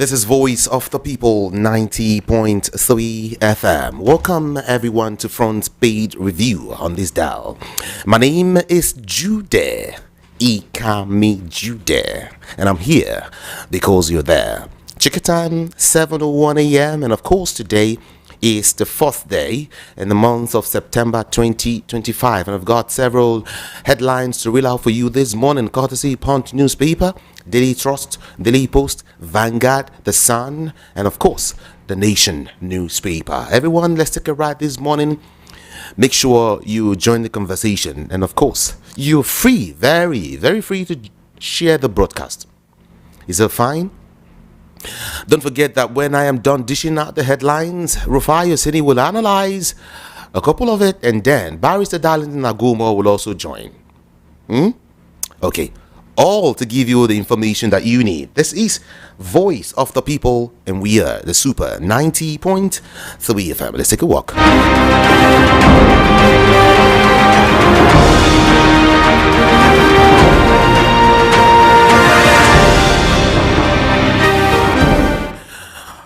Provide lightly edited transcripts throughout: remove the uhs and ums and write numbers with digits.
This is Voice of the People 90.3 FM. Welcome everyone to Front Page Review on this dial. My name is Jude, Ikami Jude, and I'm here because you're there. Check it time, 7:01 a.m. and of course today is the 4th day in the month of September 2025, and I've got several headlines to read out for you this morning, courtesy Punch newspaper, Daily Trust, Daily Post, Vanguard, The Sun, and of course the Nation newspaper. Everyone, let's take a ride this morning. Make sure you join the conversation, and of course you're free, very free to share the broadcast. Is that fine? Don't forget that when I am done dishing out the headlines, Rufai Yosini will analyze a couple of it, and then Barrister Darlington Agumo will also join. Okay, all to give you the information that you need. This is Voice of the People, and we are the Super 90.3 FM. Let's take a walk.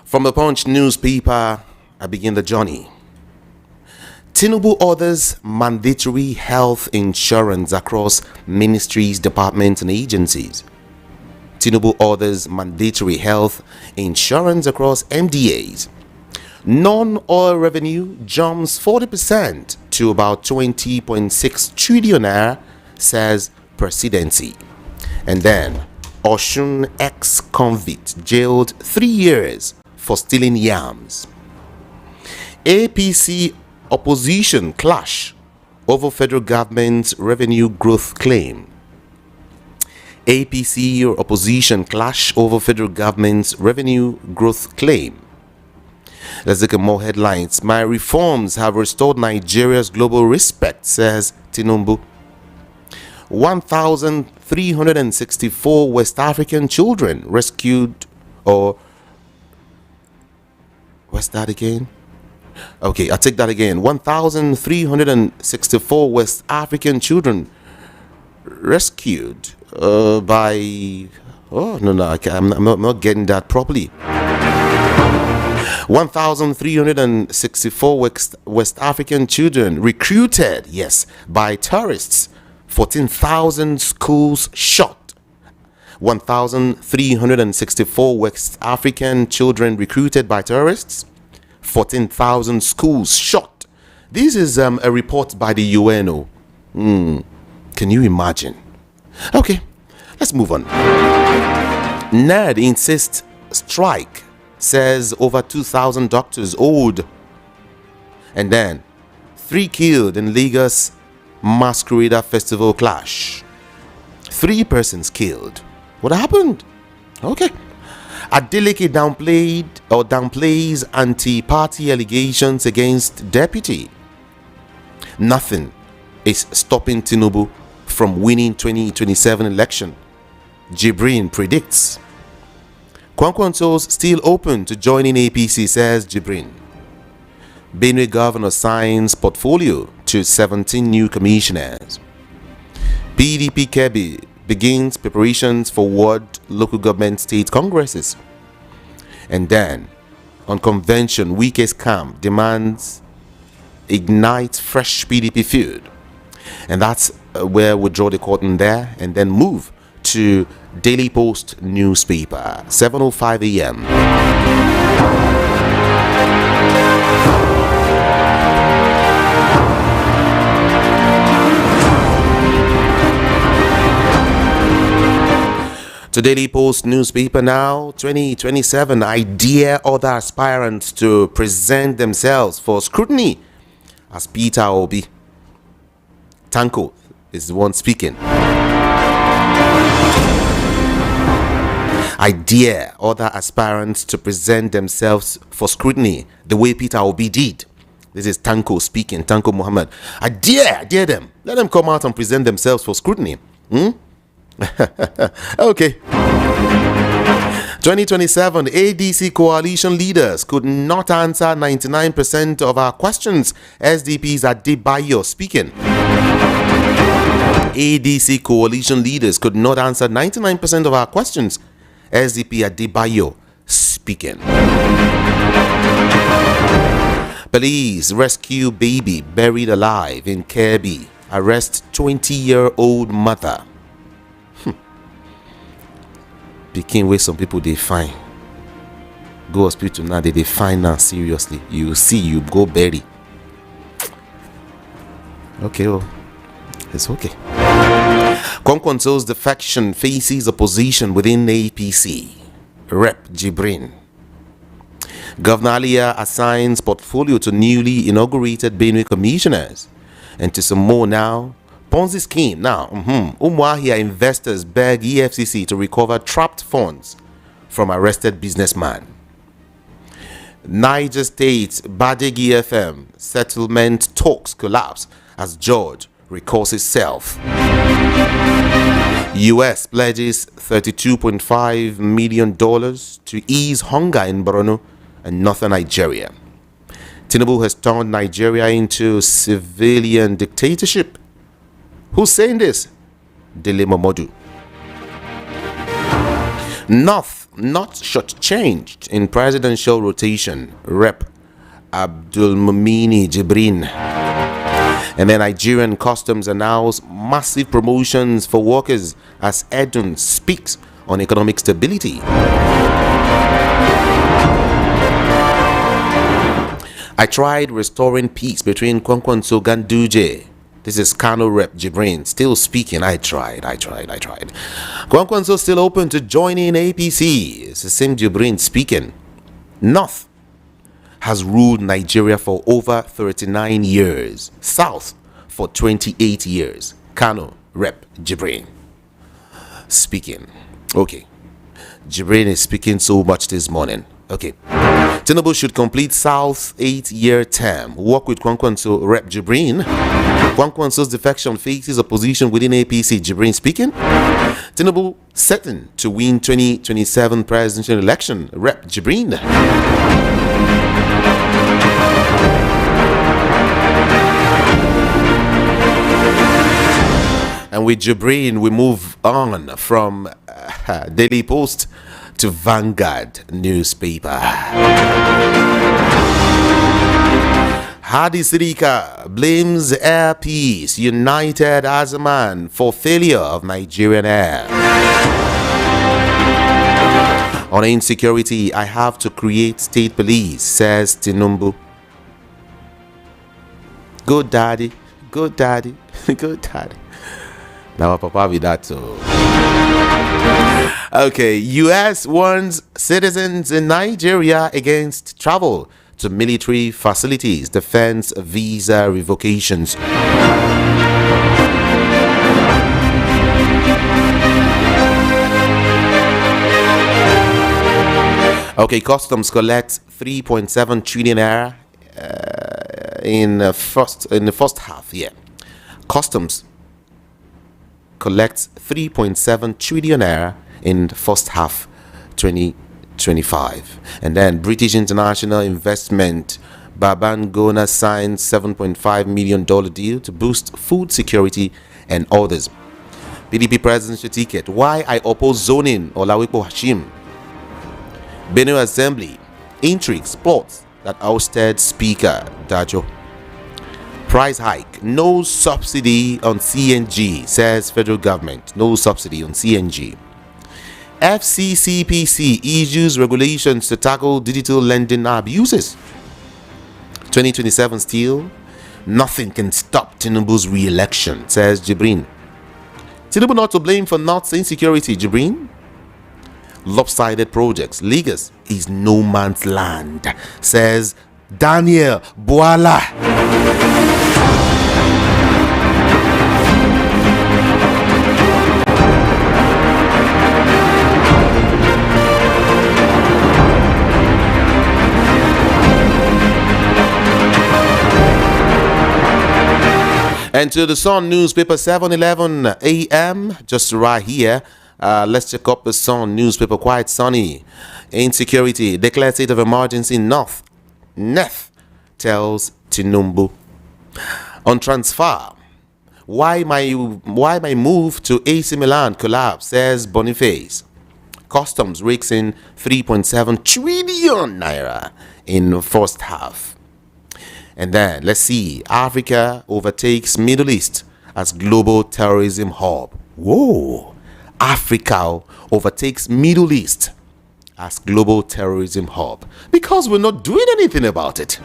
From the Punch newspaper, I begin the journey. Tinubu orders mandatory health insurance across ministries, departments, and agencies. Tinubu orders mandatory health insurance across MDAs. Non-oil revenue jumps 40% to about 20.6 trillion naira, says presidency. And then, Oshun ex-convict jailed 3 years for stealing yams. APC opposition clash over federal government's revenue growth claim. APC opposition clash over federal government's revenue growth claim. Let's look at more headlines. My reforms have restored Nigeria's global respect, says Tinubu. 1,364 West African children rescued, or what's that again? Okay, I'll take that again. 1,364 West African children rescued by... Oh, no, I'm not getting that properly. 1,364 West African children recruited, yes, by terrorists. 14,000 schools shot. 1,364 West African children recruited by terrorists. 14,000 schools shot. This is a report by the UNO. Can you imagine? Okay, let's move on. NED insists strike, says over 2,000 doctors owed. And then 3 killed in Lagos Masquerader Festival clash. 3 persons killed. What happened? Okay. Adeleke downplays anti-party allegations against deputy. Nothing is stopping Tinubu from winning 2027 election. Jibrin predicts. Kwankwanso's still open to joining APC, says Jibrin. Benue governor signs portfolio to 17 new commissioners. PDP Kebbi begins preparations for ward, local government, state congresses. And then, on convention, Wike's camp demands ignite fresh PDP feud. And that's where we draw the curtain there, and then move to Daily Post newspaper, 7:05 a.m. To Daily Post newspaper now, 2027, I dare other aspirants to present themselves for scrutiny, as Peter Obi. Tanko is the one speaking. I dare other aspirants to present themselves for scrutiny, the way Peter Obi did. This is Tanko speaking, Tanko Muhammad. I dare them. Let them come out and present themselves for scrutiny. Okay. 2027 ADC coalition leaders could not answer 99% of our questions. SDP's Adebayo speaking. ADC coalition leaders could not answer 99% of our questions. SDP Adebayo speaking. Police rescue baby buried alive in Kirby. Arrest 20-year-old mother. Pikin wey some people they find. Go hospital now, they find now seriously. You see, you go bury. Okay, oh, it's okay. Kwankwanso's defection faces opposition within APC. Rep Jibrin. Governor Alia assigns portfolio to newly inaugurated Benue commissioners. And to some more now. Ponzi scheme now. Umuahia investors beg EFCC to recover trapped funds from arrested businessman. Niger State Badegi FM settlement talks collapse as George recalls himself. US pledges $32.5 million to ease hunger in Borno and northern Nigeria. Tinubu has turned Nigeria into civilian dictatorship. Who's saying this? Dele Momodu. North not shortchanged in presidential rotation. Rep Abdul Mumini Jibrin. And then Nigerian customs announce massive promotions for workers as Edun speaks on economic stability. I tried restoring peace between Kwankwanso Ganduje. This is Kano Rep Jibrin still speaking. I tried. Kwankwanso still open to joining APC. It's the same Jibrin speaking. North has ruled Nigeria for over 39 years. South for 28 years. Kano Rep Jibrin speaking. Okay. Jibrin is speaking so much this morning. Okay. Tinubu should complete South 8-year term. Work with Kwankwanso Rep Jibrin. Kwankwanso's defection faces opposition within APC. Jibrin speaking. Tinubu certain to win 2027 presidential election. Rep Jibrin. And with Jibrin, we move on from Daily Post to Vanguard newspaper. Hadi Sirika blames Air Peace United as a man for failure of Nigerian Air. On insecurity, I have to create state police, says Tinubu. Good daddy, good daddy, good daddy. Now papa with that too. Okay, US warns citizens in Nigeria against travel to military facilities, defense visa revocations. Okay, customs collects 3.7 trillion naira in the first half. Yeah, customs collects 3.7 trillion naira in the first half 2025. And then British International Investment Babangona signs $7.5 million deal to boost food security and others. PDP presidential ticket. Why I oppose zoning. Olawipo Hashim. Benue Assembly. Intrigues, plots that ousted Speaker Dajo. Price hike. No subsidy on CNG, says federal government. No subsidy on CNG. FCCPC issues regulations to tackle digital lending abuses. 2027 still. Nothing can stop Tinubu's re-election, says Jibrin. Tinubu not to blame for North's insecurity, Jibrin. Lopsided projects. Lagos is no man's land, says Daniel Boala. And to the Sun newspaper, 7:11 a.m. just right here. Let's check up the Sun newspaper. Quite sunny. Insecurity. Declared state of emergency. North. Neth tells Tinubu. On transfer. Why my move to AC Milan collapse, says Boniface. Customs rakes in 3.7 trillion naira in the first half. And then, let's see, Africa overtakes Middle East as global terrorism hub. Whoa! Africa overtakes Middle East as global terrorism hub because we're not doing anything about it.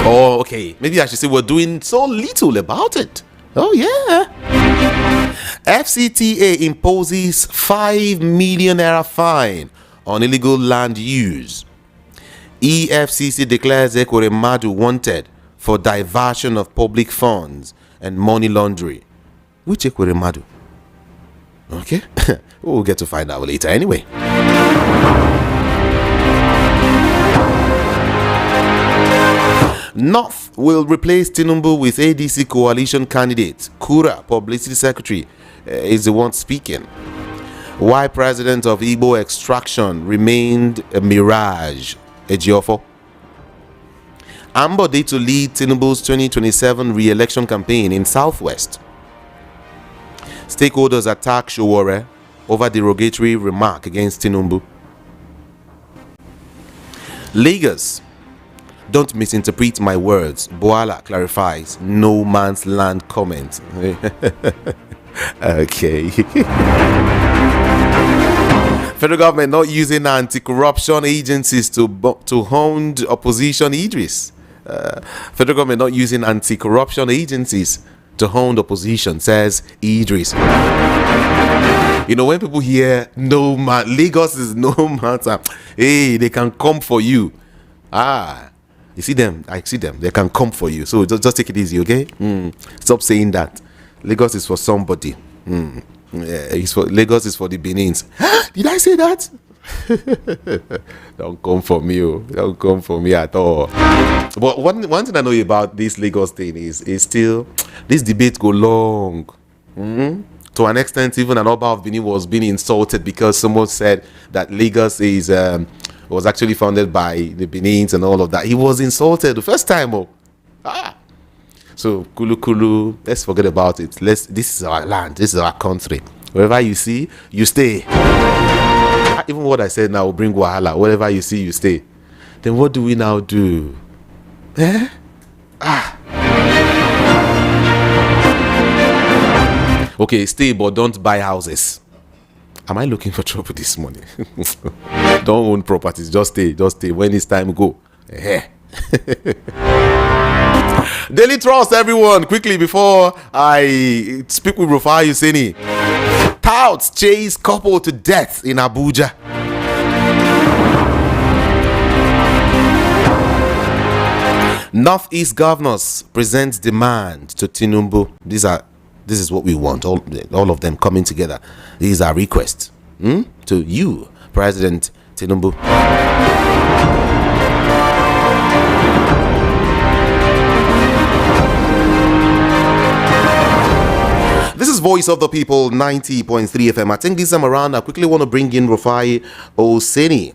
Oh, okay. Maybe I should say we're doing so little about it. Oh, yeah. FCTA imposes 5 million naira fine on illegal land use. EFCC declares Ekweremadu wanted for diversion of public funds and money laundering. Which Ekweremadu? Okay. We'll get to find out later anyway. North will replace Tinubu with ADC coalition candidate. Kura, publicity secretary, is the one speaking. Why president of Igbo extraction remained a mirage. Ejiofor. Ambode to lead Tinubu's 2027 re-election campaign in Southwest. Stakeholders attack Showore over derogatory remark against Tinubu. Lagos. Don't misinterpret my words. Boala clarifies. No man's land comment. Okay. Federal government not using anti-corruption agencies to hound opposition. Idris. Federal government not using anti-corruption agencies to hound opposition, says Idris. You know, when people hear no man, Lagos is no matter, hey, they can come for you. You see them, I see them, they can come for you. So just take it easy, okay? Stop saying that. Lagos is for somebody. Lagos is for the Benins. Did I say that? Don't come for me. Don't come for me at all. But one thing I know about this Lagos thing is still this debate go long. To an extent, even an Oba of Benin was being insulted because someone said that Lagos was actually founded by the Benins and all of that. He was insulted the first time. So Kulu, let's forget about it. This is our land. This is our country. Wherever you see, you stay. Even what I said now will bring wahala. Wherever you see, you stay. Then what do we now do? Okay, stay, but don't buy houses. Am I looking for trouble this morning? Don't own properties. Just stay. When it's time, go. Daily Trust, everyone. Quickly, before I speak with Rufai Hussaini. Touts chase couple to death in Abuja. Northeast governors present demand to Tinubu. This is what we want. All of them coming together. These are requests to you, President Tinubu. This is Voice of the People, 90.3 FM. I think this time around, I quickly want to bring in Rufai Hussaini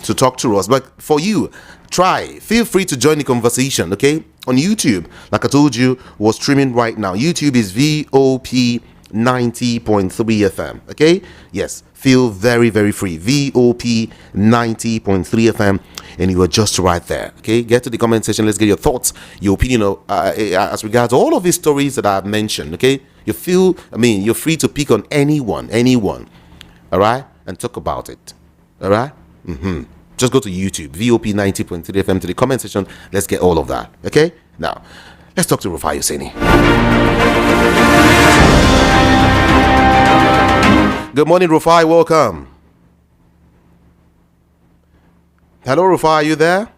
to talk to us. But for you, feel free to join the conversation, okay? On YouTube, like I told you, we're streaming right now. YouTube is VOP 90.3 FM, okay? Yes, feel very, very free. VOP 90.3 FM, and you are just right there, okay? Get to the comment section. Let's get your thoughts, your opinion as regards all of these stories that I've mentioned, okay? You're free to pick on anyone, all right? And talk about it, all right? Just go to YouTube, VOP 90.3 FM, to the comment section. Let's get all of that, okay? Now, let's talk to Rufai Hussaini. Good morning, Rufai. Welcome. Hello, Rufai. Are you there?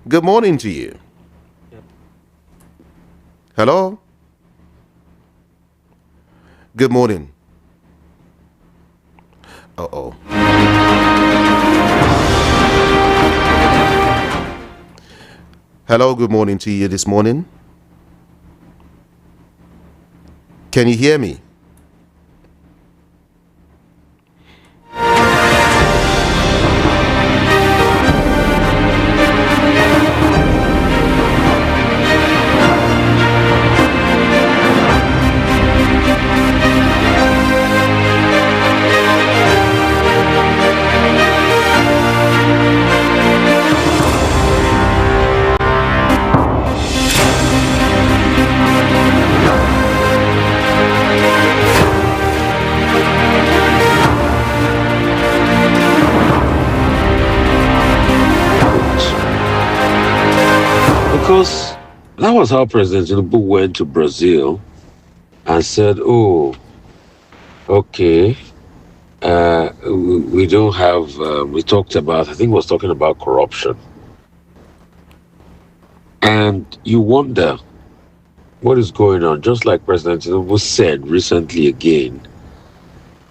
Good morning to you. Yep. Hello? Good morning. Uh-oh. Hello, good morning to you this morning. Can you hear me? Because that was how President Tinubu went to Brazil and said, "Oh, okay, we don't have." We talked about. I think was talking about corruption, and you wonder what is going on. Just like President Tinubu said recently again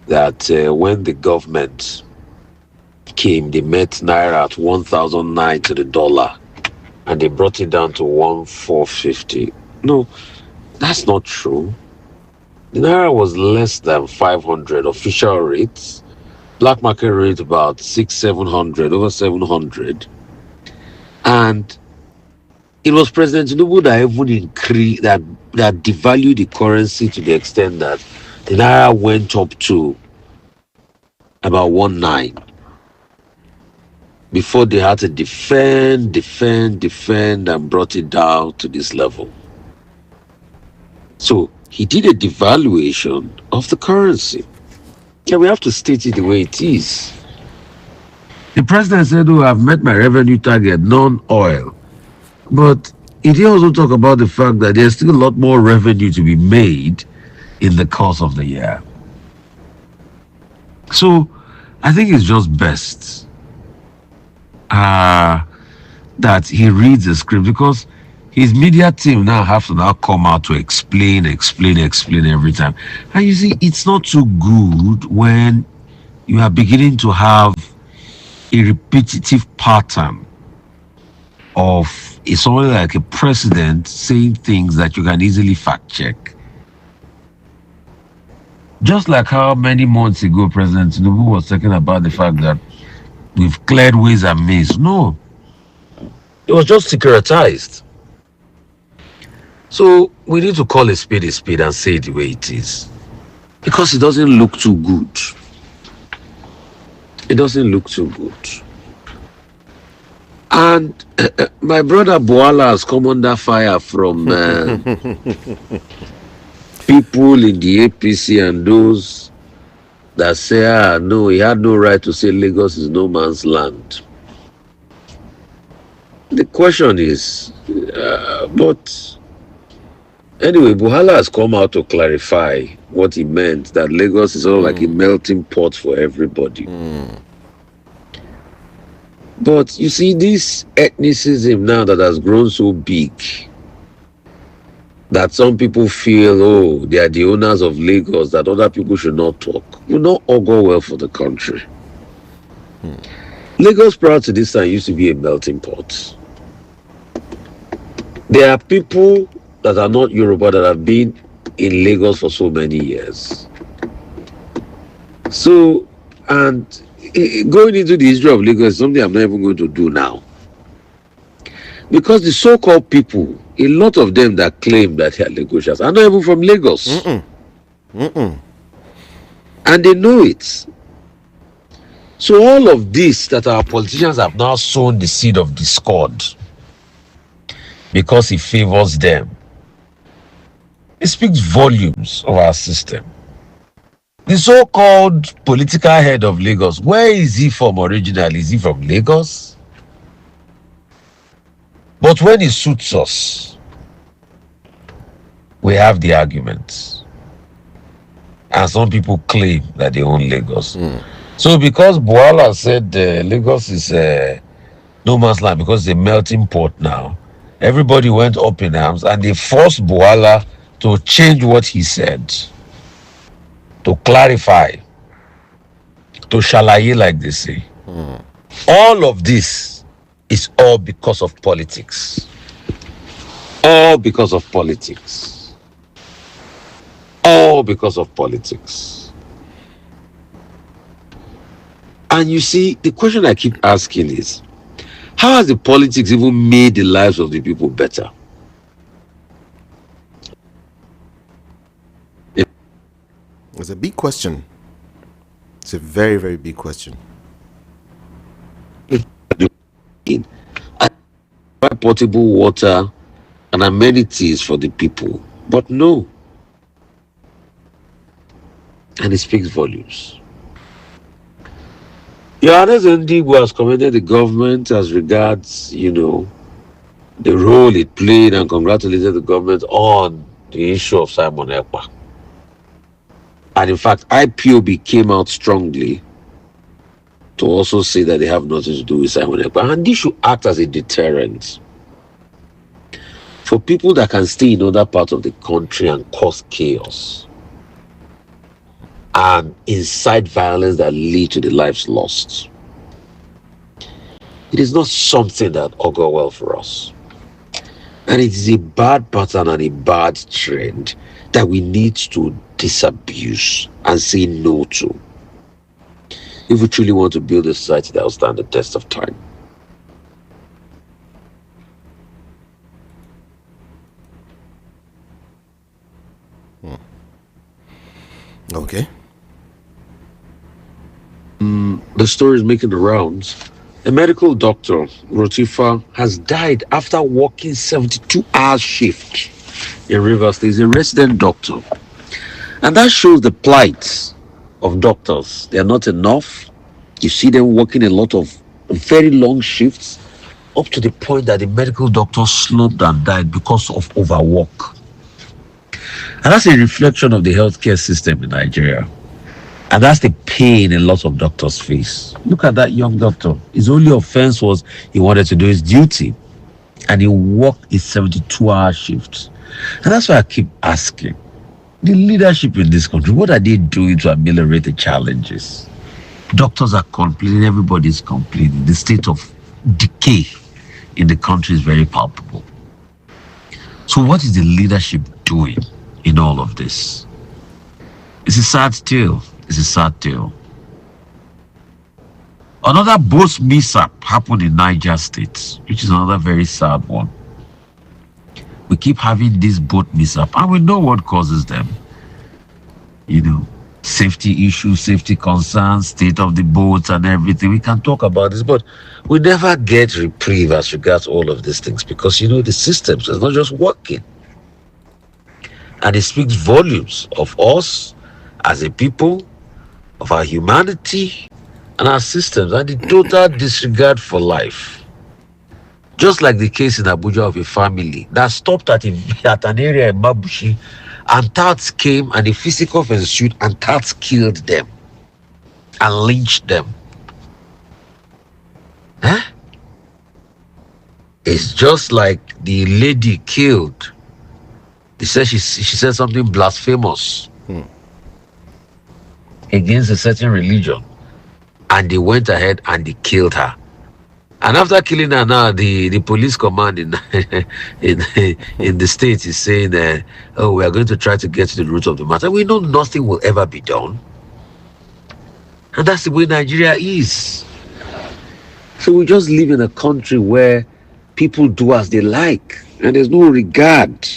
that when the government came, they met naira at 1,009 to the dollar, and they brought it down to 1,450. No, that's not true. The naira was less than 500 official rates. Black market rate about 700, over 700. And it was President Tinubu that even increased, that devalued the currency to the extent that the naira went up to about 19 before they had to defend, and brought it down to this level. So he did a devaluation of the currency. Yeah, we have to state it the way it is. The president said, "Oh, I've met my revenue target, non-oil." But he did also talk about the fact that there's still a lot more revenue to be made in the course of the year. So I think it's just best that he reads the script, because his media team now have to now come out to explain every time. And you see, it's not too good when you are beginning to have a repetitive pattern of someone like a president saying things that you can easily fact check. Just like how many months ago President Tinubu was talking about the fact that we've cleared ways and means. No, it was just securitized. So we need to call a spade and say it the way it is. Because it doesn't look too good. It doesn't look too good. And my brother Boala has come under fire from people in the APC and those that say, no, he had no right to say Lagos is no man's land. The question is, but anyway, Buhala has come out to clarify what he meant, that Lagos is sort of like a melting pot for everybody. But you see, this ethnicism now that has grown so big, that some people feel, oh, they are the owners of Lagos, that other people should not talk, will not augur well for the country. Lagos prior to this time used to be a melting pot. There are people that are not Yoruba that have been in Lagos for so many years. So, and going into the history of Lagos is something I'm not even going to do now. Because the so-called people, a lot of them that claim that they are Lagosians are not even from Lagos. And they know it. So all of this that our politicians have now sown the seed of discord because it favors them, it speaks volumes of our system. The so-called political head of Lagos, where is he from originally? Is he from Lagos? But when it suits us, we have the arguments. And some people claim that they own Lagos. So because Boala said Lagos is no man's land because it's a melting pot now, everybody went up in arms and they forced Boala to change what he said, to clarify, to shalaye like they say. All of this is all because of politics. All because of politics. All because of politics. And you see, the question I keep asking is, how has the politics even made the lives of the people better? It's a big question. It's a very, very big question. Potable water and amenities for the people, but no. And it speaks volumes. Your Igbo has commended the government as regards, the role it played and congratulated the government on the issue of Simon Ekpa. And in fact, IPOB came out strongly to also say that they have nothing to do with Simon Ekpa. And this should act as a deterrent for people that can stay in other parts of the country and cause chaos and incite violence that lead to the lives lost. It is not something that augur well for us. And it is a bad pattern and a bad trend that we need to disabuse and say no to if we truly want to build a society that will stand the test of time. Okay. The story is making the rounds. A medical doctor, Rotifa, has died after working 72-hour shift in Rivers State. He's a resident doctor. And that shows the plight of doctors. They are not enough. You see them working a lot of very long shifts, up to the point that the medical doctor slumped and died because of overwork. And that's a reflection of the healthcare system in Nigeria. And that's the pain a lot of doctors face. Look at that young doctor. His only offense was he wanted to do his duty. And he worked a 72-hour shift. And that's why I keep asking, the leadership in this country, what are they doing to ameliorate the challenges? Doctors are complaining, everybody's complaining. The state of decay in the country is very palpable. So what is the leadership doing in all of this? It's a sad tale. It's a sad tale. Another boat mishap happened in Niger State, which is another very sad one. We keep having these boat mishap, and we know what causes them. You know, safety issues, safety concerns, state of the boats and everything. We can talk about this, but we never get reprieve as regards all of these things because, you know, the systems is not just working. And it speaks volumes of us as a people, of our humanity and our systems, and the total disregard for life. Just like the case in Abuja of a family that stopped at an area in Mabushi, and thugs came and a physical ensued, and thugs killed them and lynched them. Huh? It's just like the lady killed. They said she said something blasphemous against a certain religion, and they went ahead and they killed her. And after killing her, now the police command in in the state is saying, "Oh, we are going to try to get to the root of the matter." We know nothing will ever be done, and that's the way Nigeria is. So we just live in a country where people do as they like, and there's no regard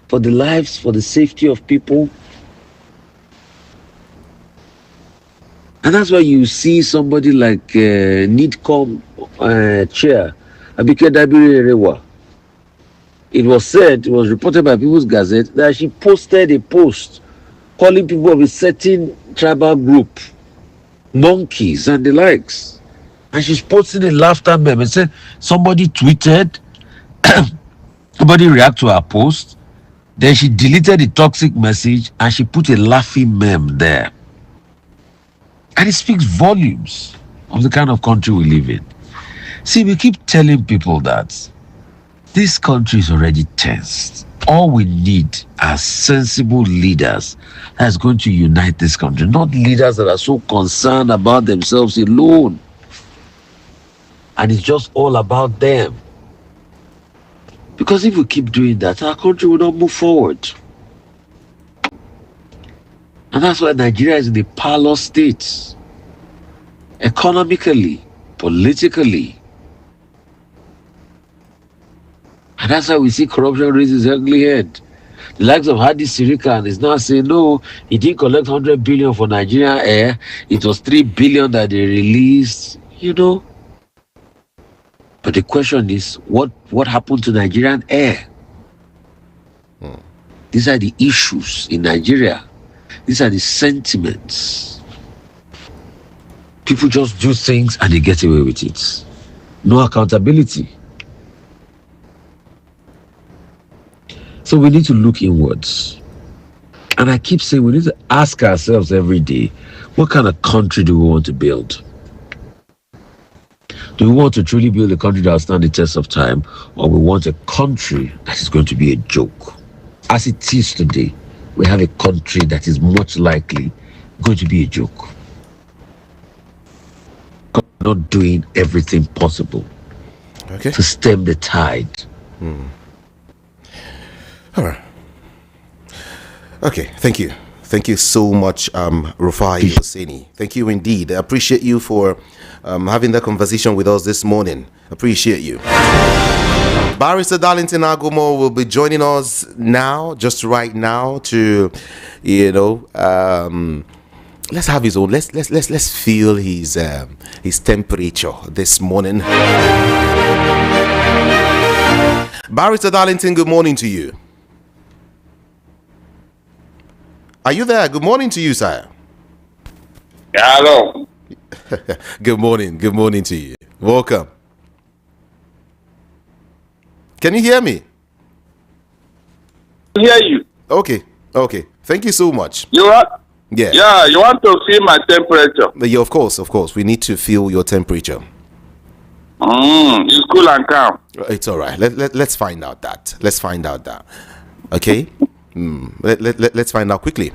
for the lives, for the safety of people. And that's why you see somebody like NIDCOM chair, Abike Dabiri. It was reported by People's Gazette that she posted a post calling people of a certain tribal group monkeys and the likes. And she's posting a laughter meme and said somebody tweeted, somebody reacted to her post, then she deleted the toxic message and she put a laughing meme there. And it speaks volumes of the kind of country we live in. See, we keep telling people that this country is already tensed. All we need are sensible leaders that's going to unite this country, not leaders that are so concerned about themselves alone. And it's just all about them. Because if we keep doing that, our country will not move forward. And that's why Nigeria is in the parlor state. Economically, politically. And that's why we see corruption raise its ugly head. The likes of Hadi Sirikan is now saying, no, he didn't collect 100 billion for Nigerian Air. It was 3 billion that they released, you know. But the question is, what happened to Nigerian Air? These are the issues in Nigeria. These are the sentiments. People just do things and they get away with it. No accountability. So we need to look inwards. And I keep saying we need to ask ourselves every day, what kind of country do we want to build? Do we want to truly build a country that will stand the test of time, or we want a country that is going to be a joke? As it is today, we have a country that is much likely going to be a joke. Not doing everything possible to stem the tide. All right. Okay, thank you. Thank you so much, Rufai Hosseini. Thank you indeed. I appreciate you for having that conversation with us this morning. Appreciate you. Barrister Darlington Agomo will be joining us now, just right now, to, let's have his own. Let's feel his temperature this morning. Barrister Darlington, good morning to you. Are you there? Good morning to you, sir. Hello. Good morning. Good morning to you. Welcome. Can you hear me? I hear you. Okay. Thank you so much. You want? Yeah. Yeah, you want to feel my temperature? Yeah, of course. We need to feel your temperature. It's cool and calm. It's all right. Let's find out that. Okay? Let's find out quickly.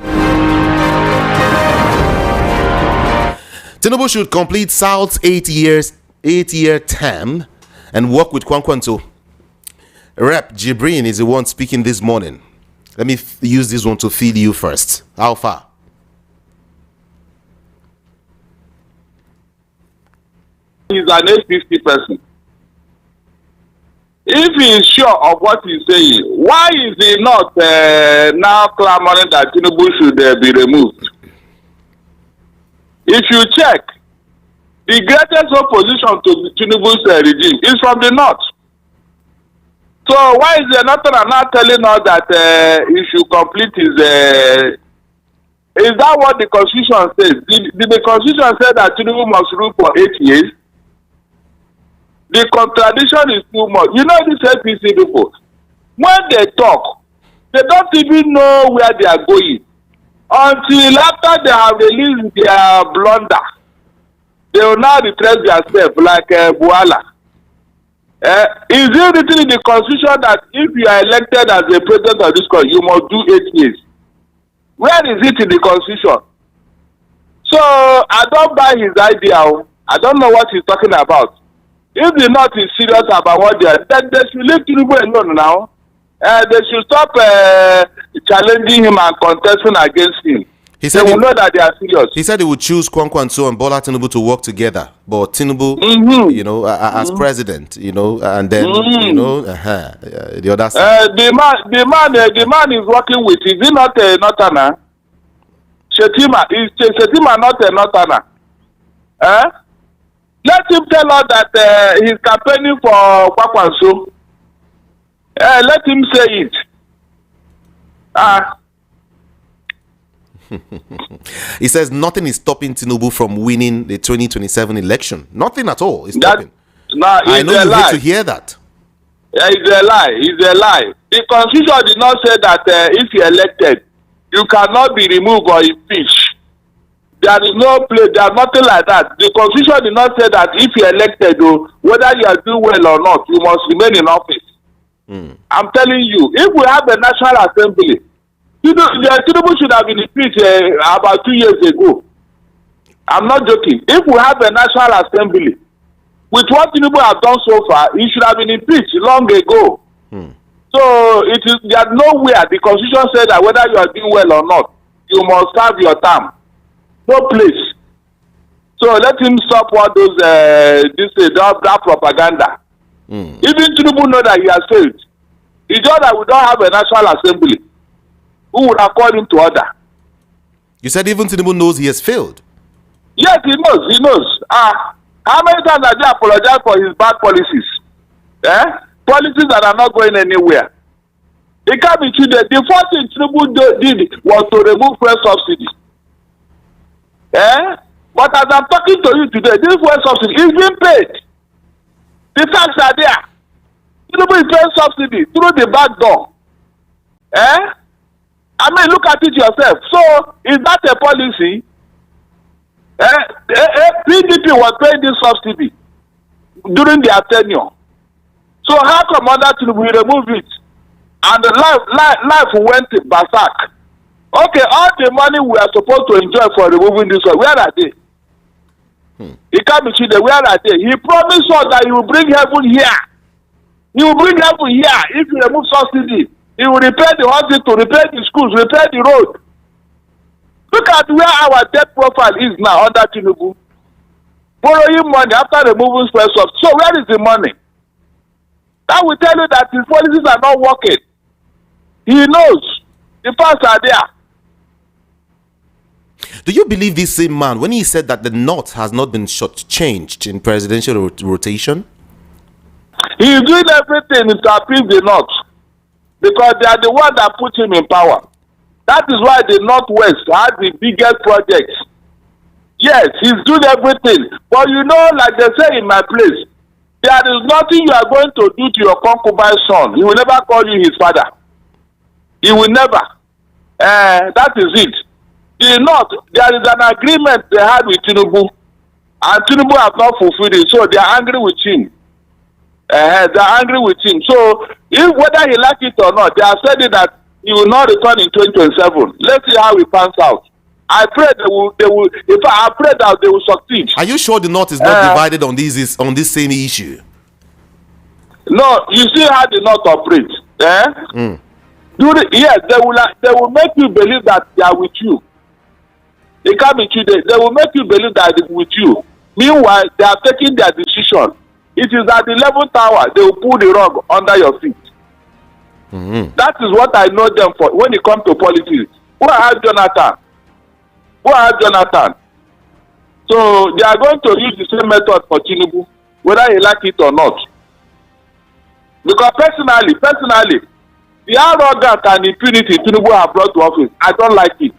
Tinubu should complete South's 8-year term and work with Kwankwanto. Rep Jibrin is the one speaking this morning. Let me use this one to feed you first. How far? He's an 850 person. If he is sure of what he's saying, why is he not now clamoring that Tinubu should be removed? If you check, the greatest opposition to Tinubu's regime is from the north. So why is the northern not telling us that he should complete his? Is that what the constitution says? Did the constitution say that Tinubu must rule for 8 years? The contradiction is too much. You know these APC people, when they talk, they don't even know where they are going. Until after they have released their blunder, they will now retrace themselves like Buala. Is it written in the constitution that if you are elected as the president of this country, you must do 8 years? Where is it in the constitution? So I don't buy his idea. I don't know what he's talking about. If the North is serious about what they are, then they should leave Tinubu alone now. They should stop challenging him and contesting against him. He said they will know that they are serious. He said he would choose Kwankwanto and Bola Tinubu to work together, but Tinubu, as president, and then the other side. The man is working with. Is he not a Northerner? Shetima is Shetima not a Northerner? Let him tell us that he's campaigning for Kwankwanto. Let him say it. He says nothing is stopping Tinubu from winning the 2027 election. Nothing at all is stopping. I know you hate to hear that. It's a lie. It's a lie. The constitution did not say that if you're elected, you cannot be removed or impeached. There is no place. There's nothing like that. The constitution did not say that if you're elected, whether you are doing well or not, you must remain in office. I'm telling you, if we have a national assembly, Tinubu should have been impeached about 2 years ago. I'm not joking. If we have a national assembly, with what Tinubu has done so far, he should have been impeached long ago. So there's nowhere the constitution said that whether you are doing well or not, you must serve your term. No place. So let him stop all those that propaganda. Even Tinubu know that he has failed. It's just that we don't have a national assembly. Who would have called him to order? You said even Tinubu knows he has failed. Yes, he knows. He knows. How many times has he apologized for his bad policies? Policies that are not going anywhere. It can't be true. The first thing Tinubu did was to remove fuel subsidy. But as I'm talking to you today, this fuel subsidy is being paid. The facts are there. Tinubu is paying subsidy through the back door. I mean, look at it yourself. So, is that a policy? PDP was paying this subsidy during their tenure. So, how come under we remove it? And the life went berserk. Okay, all the money we are supposed to enjoy for removing this one, where are they? He can't be cheated. Where are they? He promised us that he will bring heaven here. He will bring heaven here if you remove subsidy. He will repair the hospital, repair the schools, repair the road. Look at where our debt profile is now under Tinubu. Borrowing money after removing spare subsidy. So where is the money? That will tell you that his policies are not working. He knows. The facts are there. Do you believe this same man when he said that the North has not been shortchanged in presidential rotation? He is doing everything to appease the North because they are the one that put him in power. That is why the Northwest had the biggest projects. Yes, he's doing everything. But you know, like they say in my place, there is nothing you are going to do to your concubine's son. He will never call you his father. He will never. That is it. The North, there is an agreement they had with Tinubu, and Tinubu have not fulfilled it, so they are angry with him. They are angry with him. So, if whether he like it or not, they have said it that he will not return in 2027. Let's see how it pans out. I pray they will. In fact, I pray that they will succeed. Are you sure the North is not divided on this same issue? No, you see how the North operates. Yes, they will make you believe that they are with you. They can't be cheated. They will make you believe that they are with you. Meanwhile, they are taking their decision. It is at the 11th hour they will pull the rug under your feet. That is what I know them for when it comes to politics. Who have Jonathan? So they are going to use the same method for Tinubu, whether he like it or not. Because personally, the arrogance and impunity Tinubu have brought to office, I don't like it.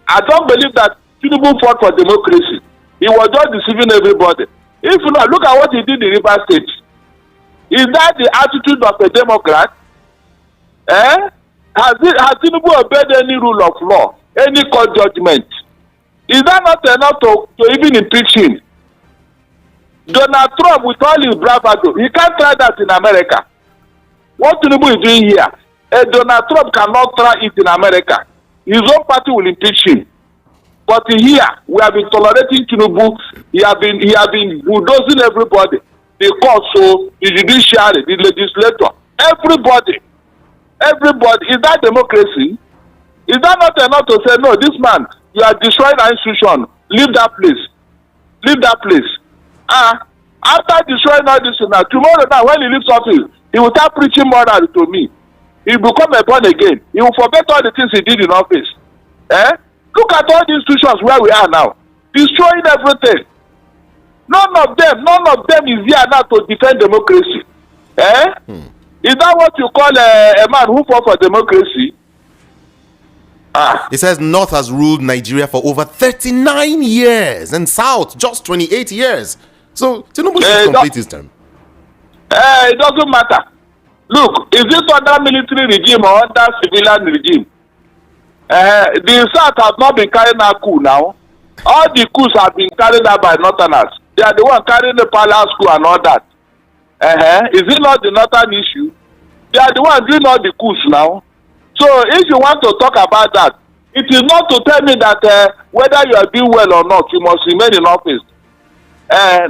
I don't believe that Tinubu fought for democracy. He was just deceiving everybody. If not, look at what he did in River State. Is that the attitude of a Democrat? Has Tinubu obeyed any rule of law, any court judgment? Is that not enough to even impeach him? Donald Trump, with all his bravado, he can't try that in America. What Tinubu is doing here, Donald Trump cannot try it in America. His own party will impeach him. But here, we have been tolerating Tinubu. He has been bulldozing everybody. The court, so the judiciary, the legislature, everybody. Is that democracy? Is that not enough to say, no, this man, you are destroying our institution. Leave that place. After destroying all this now, tomorrow now, when he leaves office, he will start preaching moral to me. He will become a born again. He will forget all the things he did in office. Look at all the institutions where we are now. Destroying everything. None of them is here now to defend democracy. Is that what you call a man who fought for democracy? It says North has ruled Nigeria for over 39 years and South just 28 years. So Tinubu should complete his term. It doesn't matter. Look, is it under military regime or under civilian regime? The South has not been carrying out coup now. All the coups have been carried out by Northerners. They are the one carrying the palace coup and all that. Is it not the Northern issue? They are the one doing all the coups now. So if you want to talk about that, it is not to tell me that whether you are doing well or not, you must remain in office.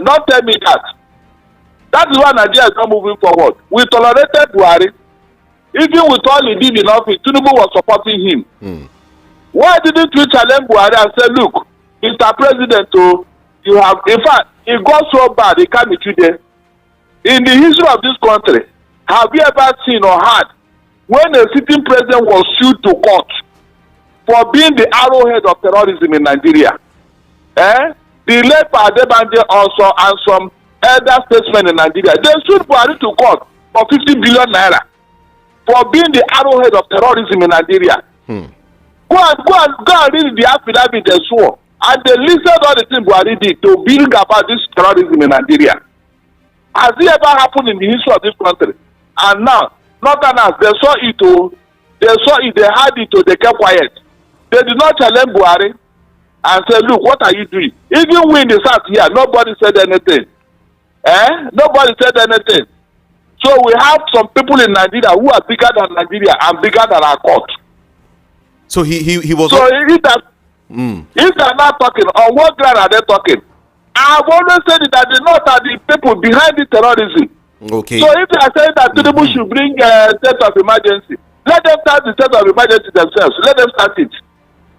Not tell me that. That is why Nigeria is not moving forward. We tolerated Buhari. Even with all he did in office, Tinubu was supporting him. Why didn't we challenge Buhari and say, look, Mr. President, you have, in fact, it got so bad, it can't be today. In the history of this country, have you ever seen or heard when a sitting president was sued to court for being the arrowhead of terrorism in Nigeria? The late Adebanje also and some elder statesmen in Nigeria, they sued Buhari to court for 50 billion naira for being the arrowhead of terrorism in Nigeria. Go and read the affidavit they swore, and they listed all the things Buhari did to bring about this terrorism in Nigeria. Has it ever happened in the history of this country? And now, Northerners, they saw it. They saw it, they had it, so they kept quiet. They did not challenge Buhari and say, look, what are you doing? Even when they sat here, nobody said anything. Nobody said anything. So we have some people in Nigeria who are bigger than Nigeria and bigger than our court. So he was. So if they're not talking, on what ground are they talking? I've always said it that the North are the people behind the terrorism. Okay. So if they are saying that Tinubu should bring a state of emergency, let them start the state of emergency themselves. Let them start it.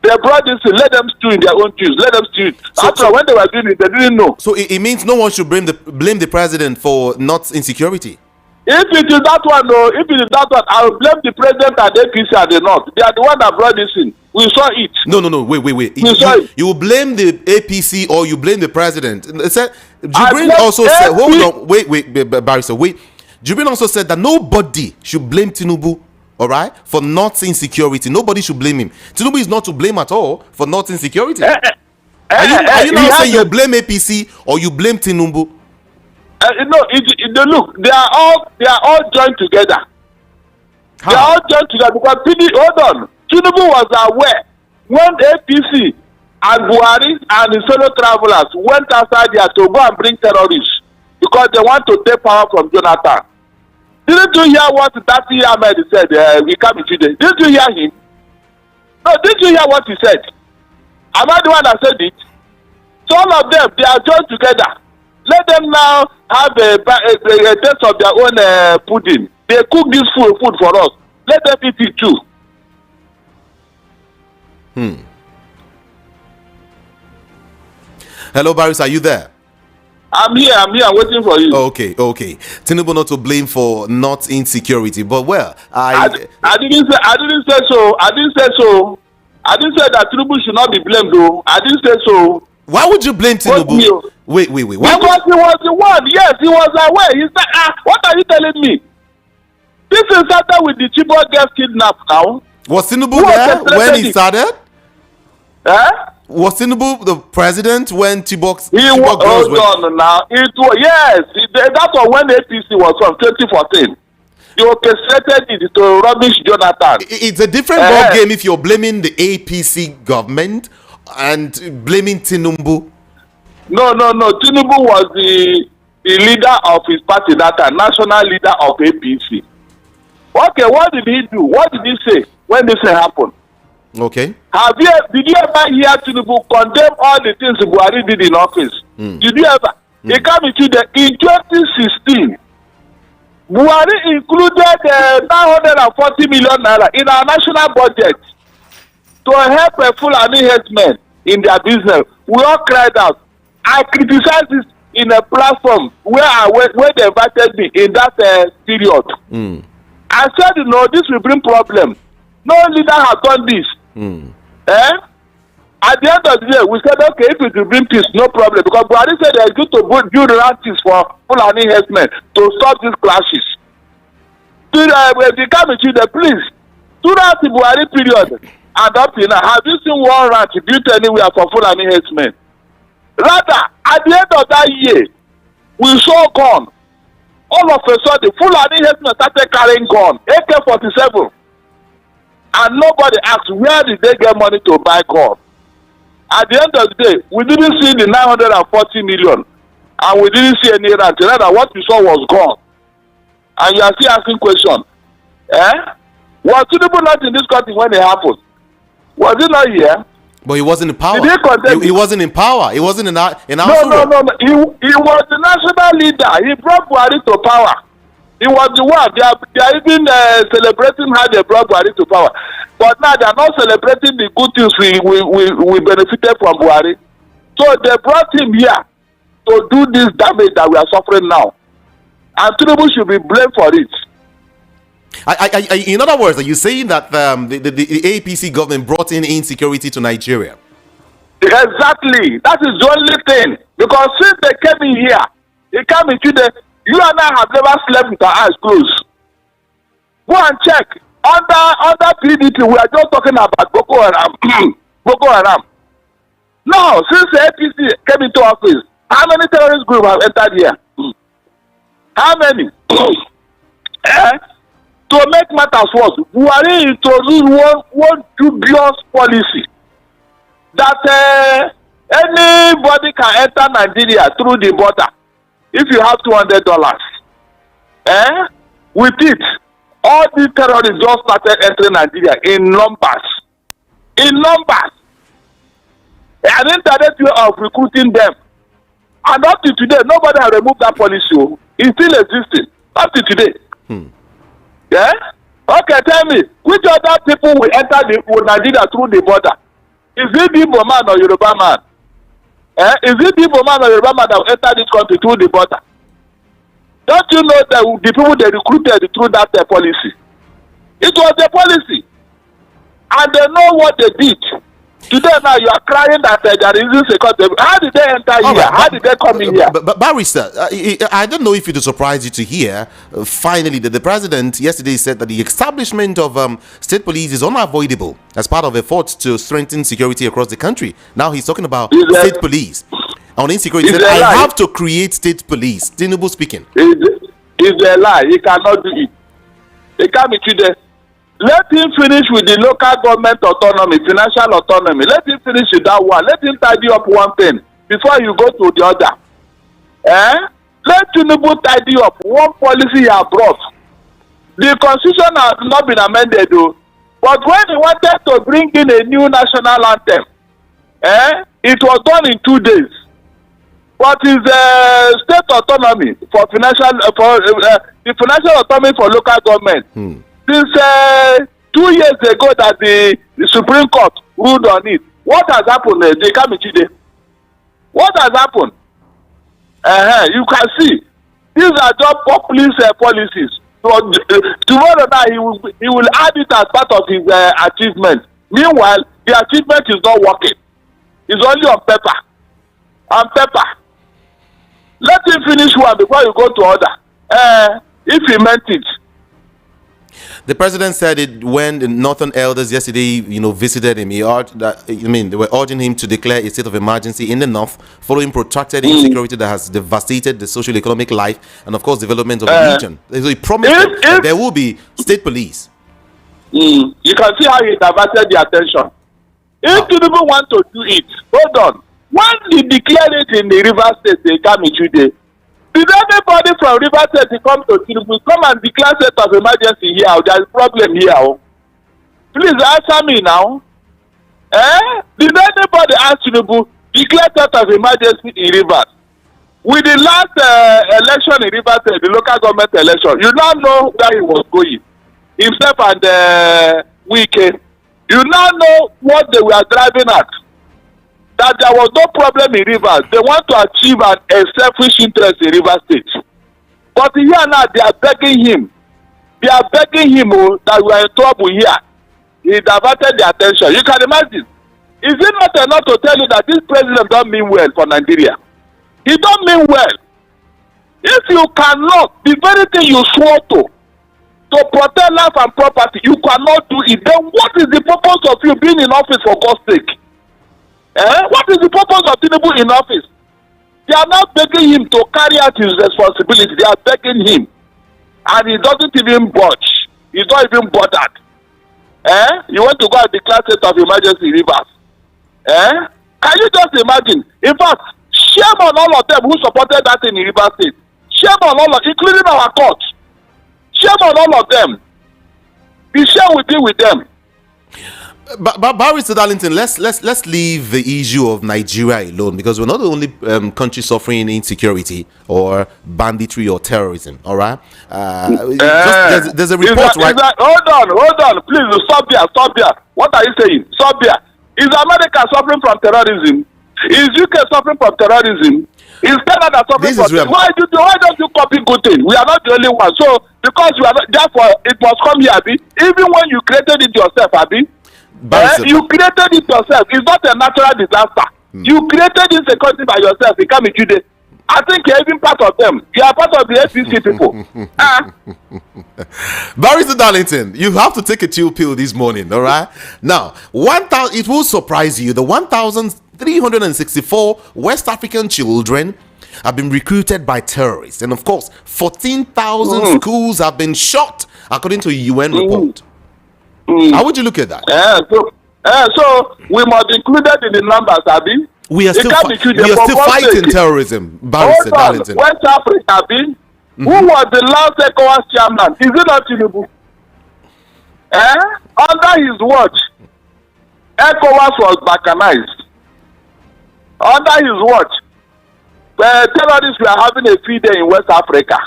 They brought this in, let them stew in their own juice. Let them stew it. After when they were doing it, they didn't know. So it means no one should blame the president for not insecurity. If it is that one, no, if it is that one, I will blame the president and APC and the North. They are the one that brought this in. We saw it. No. Wait. You blame the APC or you blame the president. Jibrin also said, hold on, wait, Barrister, wait. Jibrin also said that nobody should blame Tinubu, all right, for not insecurity. Nobody should blame him. Tinubu is not to blame at all for not insecurity. Are you now saying you blame APC or you blame Tinubu? Look, they are all joined together. How? They are all joined together because hold on. Tinubu was aware when APC and Buhari and the fellow travelers went outside there to go and bring terrorists because they want to take power from Jonathan. Didn't you hear what Tati Ahmed said? We come today. Didn't you hear him? No, didn't you hear what he said? Am I the one that said it? So all of them, they are joined together. Let them now have a taste of their own pudding. They cook this food for us. Let them eat it too. Hello, Barris, are you there? I'm here, waiting for you. Okay. Tinubu not to blame for not insecurity, but well, I didn't say so. I didn't say that Tinubu should not be blamed, though. I didn't say so. Why would you blame Tinubu? Wait. Because he was the one. Yes, he was aware. He said, what are you telling me? This is started with the Chibok girls kidnapped now. Was Tinubu there when he started? Was Tinubu the president when Chibok girls were? Hold on now. It was, yes. That was when APC was from 2014. He orchestrated it to rubbish Jonathan. It's a different ball game if you're blaming the APC government and blaming Tinubu. No. Tinubu was the leader of his party that time, national leader of APC. Okay, what did he do? What did he say when this happened? Okay. Did you ever hear Tinubu condemn all the things Buhari did in office? Did you ever? He came in 2016. Buhari included 940 million naira in our national budget to help a Fulani herdsmen in their business. We all cried out. I criticized this in a platform where they invited me in that period. I said, this will bring problem. No leader has done this. At the end of the day, we said, okay, if it will bring peace, no problem. Because Buhari said they are going to build ranches for Fulani herdsmen to stop these clashes. Please, throughout the Buhari period and up to now, have you seen one ranch built anywhere for Fulani herdsmen? Rather, at the end of that year, we saw gun. All of a sudden, Fulani herdsmen started carrying gun, AK-47. And nobody asked, where did they get money to buy gun? At the end of the day, we didn't see the 940 million. And we didn't see any ranch. Rather, what we saw was gone. And you are still asking questions. Was Tinubu not in this country when it happened? Was he not here? But he wasn't in power. He wasn't in power. He wasn't in our No. He was the national leader. He brought Buhari to power. He was the one. They are even celebrating how they brought Buhari to power. But now they are not celebrating the good things we benefited from Buhari. So they brought him here to do this damage that we are suffering now. And Tinubu should be blamed for it. In other words, are you saying that the APC government brought in insecurity to Nigeria? Exactly. That is the only thing. Because since they came in here, they came into you and I have never slept with our eyes closed. Go and check. Under PDP, we are just talking about Boko Haram. Now, since the APC came into office, how many terrorist groups have entered here? How many? To make matters worse, Buhari introduced one dubious policy that anybody can enter Nigeria through the border if you have $200. With it, all these terrorists just started entering Nigeria in numbers. An indirect way of recruiting them. And up to today, nobody has removed that policy. It's still existing. Up to today. Yeah? Okay, tell me, which other people will enter Nigeria through the border? Is it the Igbo man or Yoruba man? Is it the Igbo man or Yoruba man that will enter this country through the border? Don't you know that the people they recruited through that policy? It was the policy. And they know what they did. Today now you are crying that there is insecurity. How did they enter here? Right, How did they come in here? But Barrister, I don't know if it will surprise you to hear, finally, that the president yesterday said that the establishment of state police is unavoidable as part of efforts to strengthen security across the country. Now he's talking about state police. On insecurity, he said, I have to create state police. Tinubu speaking. It's a lie. He cannot do it. He can't be today. Let him finish with the local government autonomy, financial autonomy. Let him finish with that one. Let him tidy up one thing before you go to the other. Let Tinubu tidy up one policy he has brought. The constitution has not been amended though. But when he wanted to bring in a new national anthem, it was done in 2 days. But his state autonomy for financial the financial autonomy for local government. Since 2 years ago that the Supreme Court ruled on it, what has happened? What has happened? You can see these are just populist policies. So tomorrow night he will add it as part of his achievement. Meanwhile, the achievement is not working. It's only on paper. On paper. Let him finish one before you go to other. If he meant it. The president said it when the Northern elders yesterday, visited him. They were urging him to declare a state of emergency in the north following protracted insecurity that has devastated the social economic life and, of course, development of the region. So he promised that there will be state police. You can see how he diverted the attention. If Tinubu want to do it, hold on. When he declared it in the River State, they come in today. Did anybody from River State come to Tinubu, come and declare state of emergency here? There is a problem here. Please answer me now. Did anybody ask Tinubu declare state of emergency in Rivers? With the last election in River State, the local government election, you now know where he was going. Himself and Wike. You now know what they were driving at. That there was no problem in Rivers. They want to achieve a selfish interest in River State. But here now, they are begging him. They are begging him that we are in trouble here. He diverted the attention. You can imagine. Is it not enough to tell you that this president don't mean well for Nigeria? He don't mean well. If you cannot, the very thing you swore to protect life and property, you cannot do it. Then what is the purpose of you being in office, for God's sake? What is the purpose of Tinubu in office? They are not begging him to carry out his responsibility. They are begging him. And he doesn't even budge. He's not even bothered. You want to go and declare state of emergency Rivers. Can you just imagine? In fact, shame on all of them who supported that in River State. Shame on all of, including our court. Shame on all of them. The shame will be with them. But Barrister Darlington, let's leave the issue of Nigeria alone, because we're not the only country suffering insecurity or banditry or terrorism. All right, there's a report, right? Hold on, please stop there. What are you saying? Stop there. Is America suffering from terrorism? Is UK suffering from terrorism? Is Canada suffering from terrorism? Why don't you copy good things? We are not the only one. So because you are not, therefore it must come here, Abi. Even when you created it yourself, Abi. You created it yourself. It's not a natural disaster. You created insecurity by yourself. It can't be today. I think you're even part of them. You are part of the APC people. Barrister Darlington, you have to take a chill pill this morning, all right? Now, it will surprise you. The 1,364 West African children have been recruited by terrorists. And of course, 14,000 schools have been shot, according to a UN report. How would you look at that? So we must be included in the numbers, Abi. We are still fighting terrorism, Barrister Darlington. West Africa, Abi. Who was the last ECOWAS chairman? Is it not Tinubu? Under his watch, ECOWAS was balkanized. Under his watch, the terrorists were having a field day in West Africa.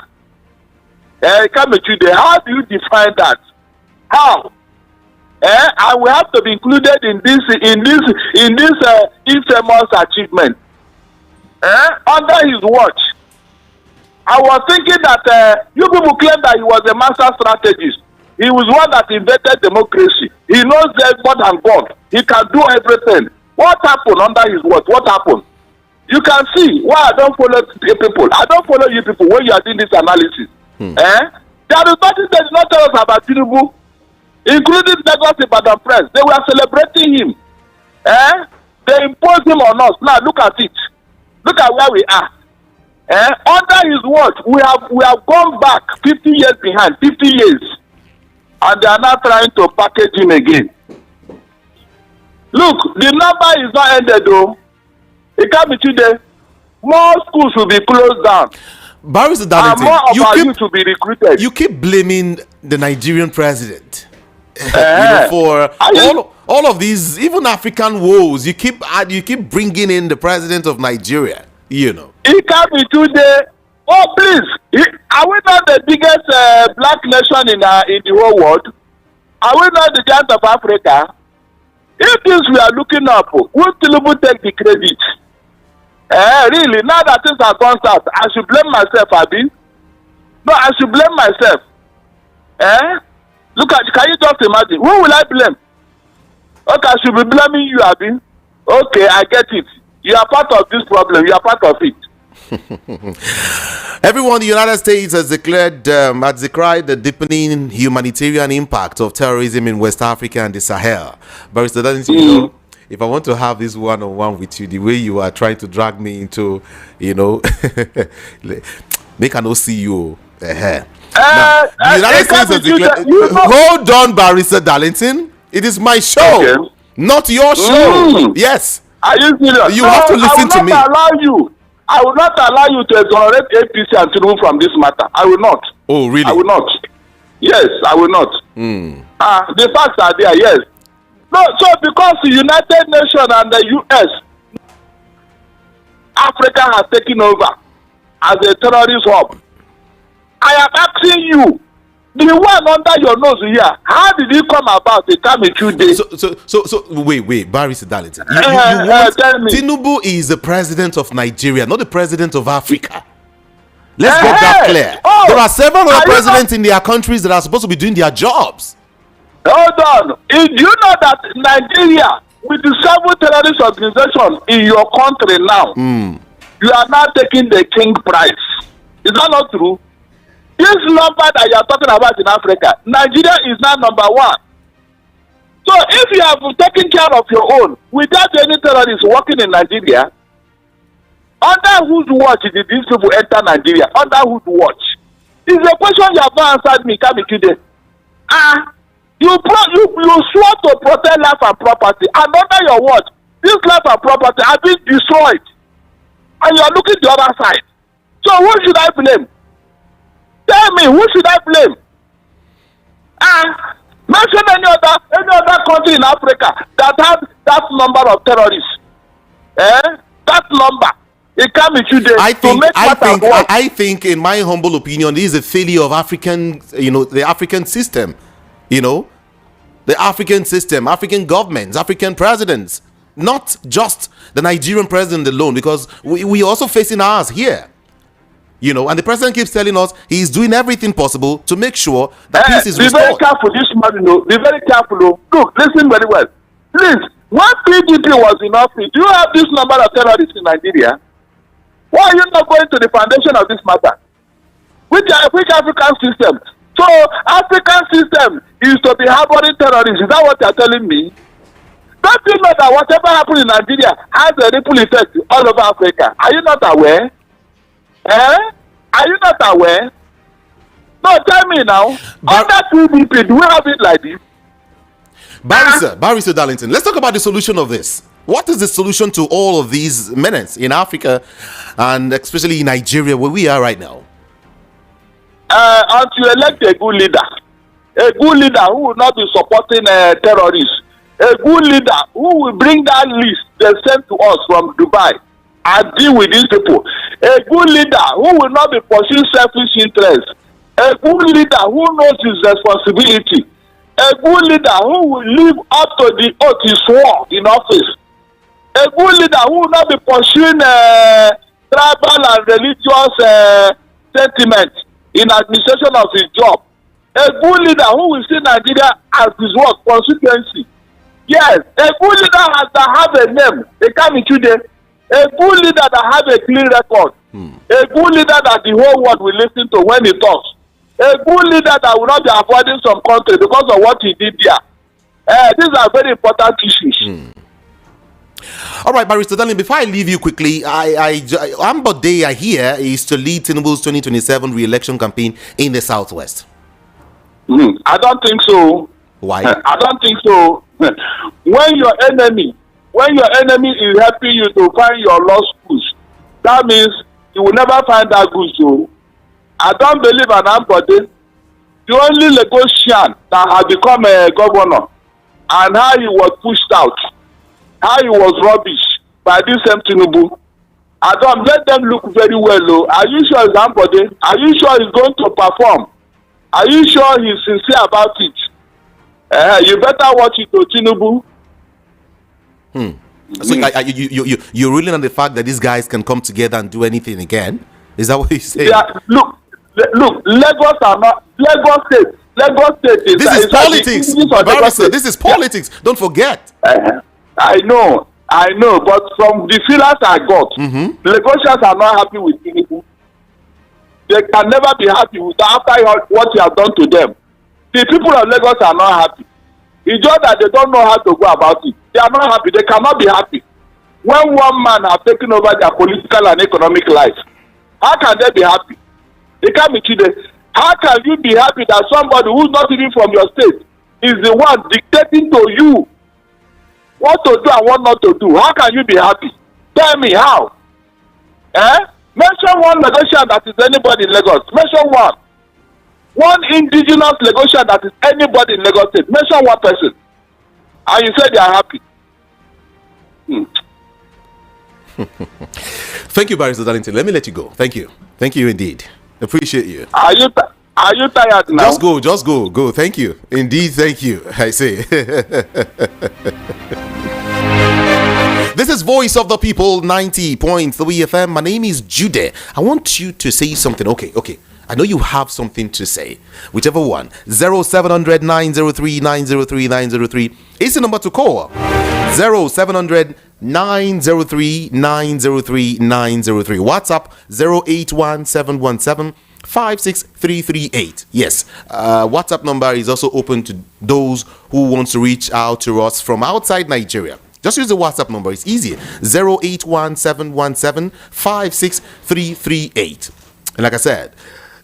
How do you define that? How? And we have to be included in this infamous achievement. Under his watch, I was thinking that you people claim that he was a master strategist. He was one that invented democracy. He knows that more than God. He can do everything. What happened under his watch? What happened? You can see why I don't follow people. I don't follow you people when you are doing this analysis. There is nothing they did not tell us about Tinubu, including Lagos Ibadan Press. They were celebrating him. They imposed him on us. Now look at it. Look at where we are. Under his watch, we have gone back 50 years behind, 50 years. And they are now trying to package him again. Look, the number is not ended though. It can't be today. More schools will be closed down. Barrister Darlington, and more of our youth to be recruited. You keep blaming the Nigerian president for all of these, even African woes. You keep bringing in the president of Nigeria. It can't be today. Oh please, are we not the biggest black nation in the whole world? Are we not the giant of Africa? If this we are looking up, will Tinubu take the credit? Really, now that things are gone south, I should blame myself, Abi. No, I should blame myself. Look at, can you just imagine? Who will I blame? Okay, I should be blaming you, Abi. Okay, I get it. You are part of this problem. You are part of it. Everyone in the United States has decried the deepening humanitarian impact of terrorism in West Africa and the Sahel. Barrister Darlington, if I want to have this one-on-one with you, the way you are trying to drag me into, make I not see you. Now, the United States has declared. Hold on, Barrister Darlington. It is my show, not your show. Yes. Are you serious? You have to listen to me. I will not allow you to exonerate APC and Tinubu from this matter. I will not. Oh, really? I will not. Yes, I will not. The facts are there, yes. No, so because the United Nations and the US, Africa has taken over as a terrorist hub. I am asking you, the one under your nose here, how did it come about? It came in 2 days. So wait, Barrister Darlington. Tell me. Tinubu is the president of Nigeria, not the president of Africa. Let's get that clear. There are several other presidents in their countries that are supposed to be doing their jobs. Hold on. Do you know that Nigeria, with the several terrorist organizations in your country now, you are now taking the king prize? Is that not true? This number that you are talking about in Africa, Nigeria is now number 1. So if you have taken care of your own without any terrorists working in Nigeria, under whose watch did these people enter Nigeria? Under whose watch? It's a question you have not answered me, Kami today. You swore to protect life and property, and under your watch, this life and property have been destroyed, and you are looking the other side. So who should I blame? Tell me, who should I blame? Mention any other country in Africa that has that number of terrorists. That number. It can be today. I think, in my humble opinion, this is a failure of the African system. The African system, African governments, African presidents, not just the Nigerian president alone, because we are also facing ours here. And the president keeps telling us he's doing everything possible to make sure that peace is restored. Be very careful this morning, Be very careful, Look, listen very well. Please, when PDP was in office, do you have this number of terrorists in Nigeria? Why are you not going to the foundation of this matter? Which African system? So, African system is to be harboring terrorists. Is that what you're telling me? Don't you know that whatever happens in Nigeria has a ripple effect all over Africa? Are you not aware? Are you not aware? No, tell me now. Under PDP, do we have it like this? Barrister Darlington, let's talk about the solution of this. What is the solution to all of these menaces in Africa and especially in Nigeria where we are right now? Until you elect a good leader who will not be supporting terrorists, a good leader who will bring that list they sent to us from Dubai and deal with these people, a good leader who will not be pursuing selfish interests, a good leader who knows his responsibility, a good leader who will live up to the oath he swore in office, a good leader who will not be pursuing tribal and religious sentiment in administration of his job, a good leader who will see Nigeria as his work constituency. Yes, a good leader has to have a name. They come in today. A good leader that has a clean record. A good leader that the whole world will listen to when he talks. A good leader that will not be avoiding some country because of what he did there. These are very important issues. All right, Barrister Darling, before I leave you quickly, Amber Day, I hear, is to lead Tinubu's 2027 re-election campaign in the Southwest. I don't think so. Why? I don't think so. When your enemy is helping you to find your lost goods, that means you will never find that goods. So I don't believe an Ambode. The only Lagosian that has become a governor and how he was pushed out, how he was rubbish by this same Tinubu. I don't let them look very well. Though. Are you sure it's Ambode? Are you sure he's going to perform? Are you sure he's sincere about it? You better watch it to Tinubu. So you're ruling on the fact that these guys can come together and do anything again? Is that what you say? Yeah, look, Lagos are not Lagos State. Lagos State is this is politics. Barrister, this is politics. Yeah. Don't forget. I know, but from the feelers I got, Lagosians are not happy with Tinubu. They can never be happy with after what he has done to them. The people of Lagos are not happy. It's just that they don't know how to go about it. They are not happy. They cannot be happy. When one man has taken over their political and economic life, how can they be happy? They can't be today. How can you be happy that somebody who's not even from your state is the one dictating to you what to do and what not to do? How can you be happy? Tell me how. Mention one Lagosian that is anybody in Lagos. Mention one. One indigenous Lagosian that is anybody in Lagos State. Mention one person. And you say they are happy. Thank you, Barrister Darlington. Let me let you go. Thank you. Thank you indeed. Appreciate you. Are you tired now? Just go. Thank you. Indeed, thank you. I say. This is Voice of the People, 90.3 FM. My name is Jude. I want you to say something. Okay. I know you have something to say. Whichever one. 0700 903 903 903 is the number to call. 0700 903 903 903. WhatsApp 081 717 56338. Yes, WhatsApp number is also open to those who want to reach out to us from outside Nigeria. Just use the WhatsApp number. It's easy. 081 717 56338. And like I said,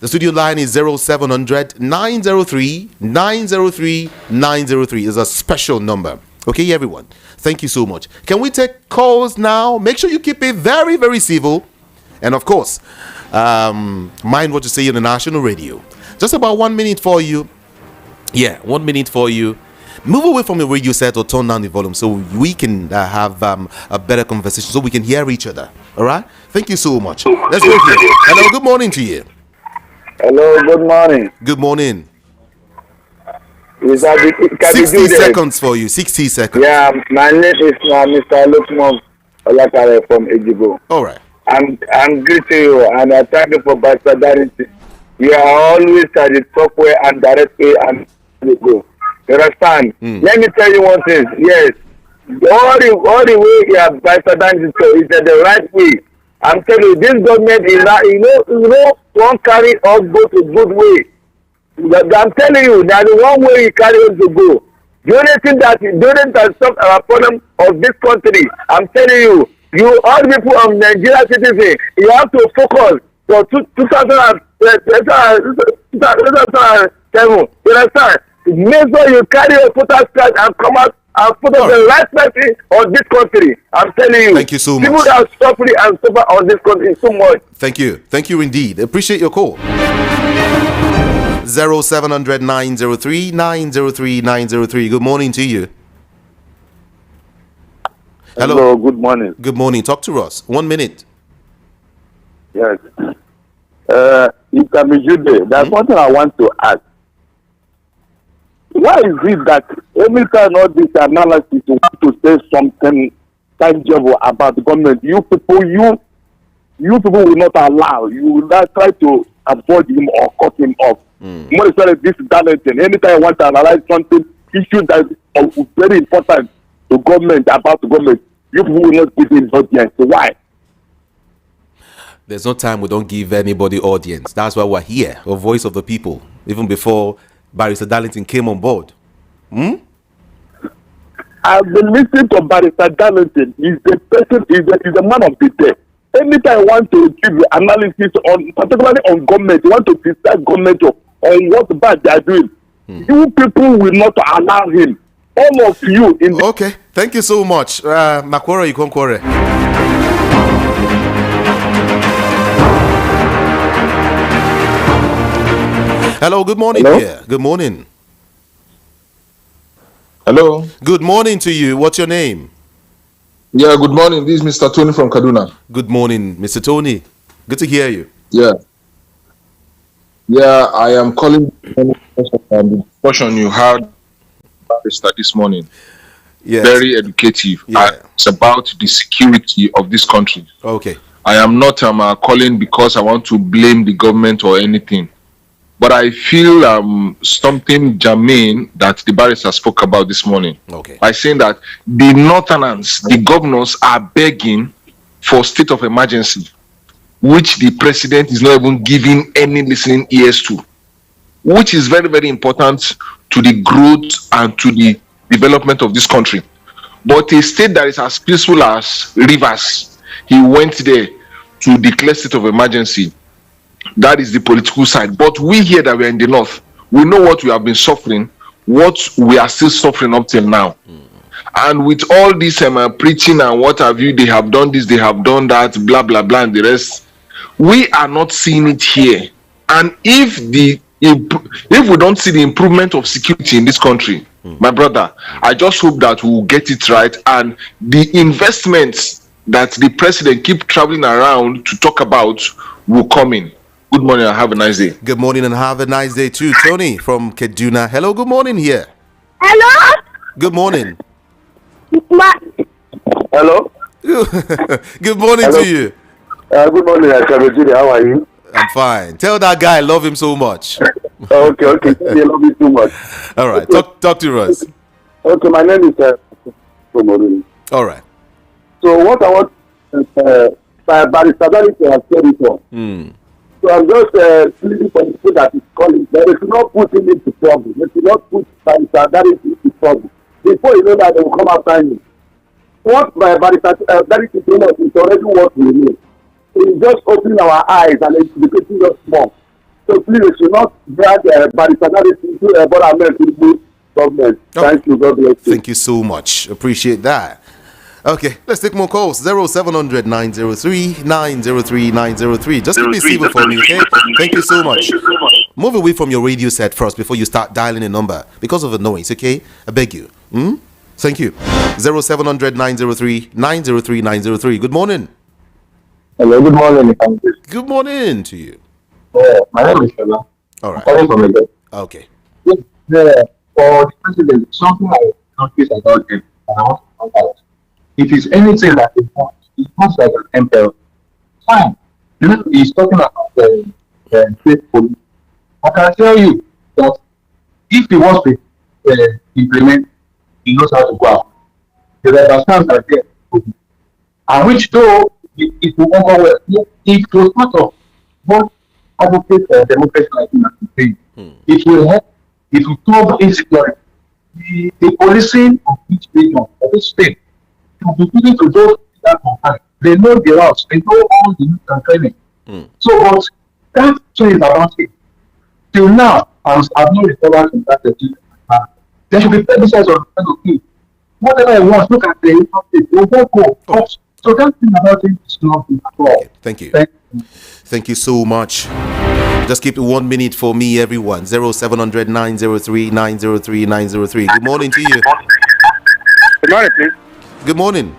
the studio line is 0700 903 903 903. It's a special number. Okay, everyone. Thank you so much. Can we take calls now? Make sure you keep it very, very civil. And of course, mind what you say on the national radio. Just about 1 minute for you. Yeah, 1 minute for you. Move away from the radio set or turn down the volume so we can have a better conversation, so we can hear each other. All right? Thank you so much. Let's go here. Hello, good morning to you. Hello, good morning. Good morning. 60 seconds for you. 60 seconds. Yeah, my name is Mr. Lukman Olakare from Igbo. All right. I'm greeting you and I thank you for Darlington. You are always at the top way and direct way and go. You understand? Let me tell you one thing. Yes, all the way you have Darlington is the right way. I'm telling you, this government is not, won't carry us go to good way. But I'm telling you, that the one way you carry us to go. The only thing that solve our problem of this country, I'm telling you, all people of Nigeria citizens, you have to focus. for 2007. You understand? Make sure you carry your photo card and come out and put up the right person on this country. I'm telling you. Thank you so much. People that are suffering and suffer on this country is so much. Thank you. Thank you indeed. Appreciate your call. 0700 903 903 903. Good morning to you. Hello, good morning. Good morning. Talk to us. 1 minute. Yes. It's Jude. There's one thing I want to ask. Why is it that every time all this analysis you want to say something tangible about the government, you people will not allow. You will not try to avoid him or cut him off. More especially this Darlington. Anytime you want to analyze something, issue that is very important to government, about the government, you people will not give him audience. So why? There's no time we don't give anybody audience. That's why we're here, a voice of the people, even before Barrister Darlington came on board. I've been listening to Barrister Darlington. He's the person, he's the man of the day. Anytime you want to give analysis on, particularly on government, you want to criticize government on what bad they are doing, you people will not allow him. All of you in the Okay, thank you so much. Makwara Ikonkore. Hello, good morning. Hello? Here. Good morning. Hello. Good morning to you. What's your name? Yeah, good morning. This is Mr. Tony from Kaduna. Good morning, Mr. Tony. Good to hear you. Yeah. Yeah, I am calling the discussion you had this morning. Yes. Very educative. Yeah. It's about the security of this country. Okay. I am not calling because I want to blame the government or anything. But I feel something germane that the barrister spoke about this morning. Okay. By saying that the northerners, the governors are begging for state of emergency, which the president is not even giving any listening ears to, which is very, very important to the growth and to the development of this country. But a state that is as peaceful as Rivers, he went there to declare state of emergency. That is the political side. But we here that we're in the north, we know what we have been suffering, what we are still suffering up till now. And with all this preaching and what have you, they have done this, they have done that, blah, blah, blah, and the rest, we are not seeing it here. And if we don't see the improvement of security in this country, my brother, I just hope that we will get it right, and the investments that the president keep traveling around to talk about will come in. Good morning and have a nice day. Good morning and have a nice day too. Tony from Kaduna. Hello, good morning here. Hello? Good morning. hello. Good morning Hello. to you. Good morning, Ejiofor. How are you? I'm fine. Tell that guy I love him so much. Okay. I love you too much. All right. Talk to us. Okay, my name is All right. So what I want Barrister Darlington has said it all. So I'm just pleading for the people that is calling. They should not put him into trouble. They should not put Barrister Darlington into trouble. Before you know that, they will come after him. What Barrister Darlington told us is already what we need. It's just opening our eyes and educating us more. So please, we should not drag Barrister Darlington to a government. Okay. Thank you. God bless you. Thank you so much. Appreciate that. Okay, let's take more calls. 0700 903 903 903. Just to be civil for me, okay? Thank you so much. Move away from your radio set first before you start dialing a number because of the noise, okay? I beg you. Thank you. 0700 903 903 903. Good morning. Hello, good morning. Good morning to you. My name is Shana. All right. Calling from Lagos. Okay. For the president, something I noticed about him, and I want to point out. If it's anything that he wants like an emperor, fine. You know, he's talking about the state police. I can tell you that if he wants to implement, he knows how to go out. He understands that there, and which though it will go well. It was part of what advocates for democracy like him has to say. It will help. It will curb insecurity. The policing of each region, of each state, to be given to those that concern. They know the routes, they know all the needs and training. So, but that's what it's about it. Till now, I've not recovered from that decision. There should be precedents of okay, whatever I want, look at the it will go. So that thing about it is not at all. Okay. Thank you. Thank you so much. Just keep it 1 minute for me, everyone. 0700 903 903 903. Good morning to you. Good morning, please. Good morning.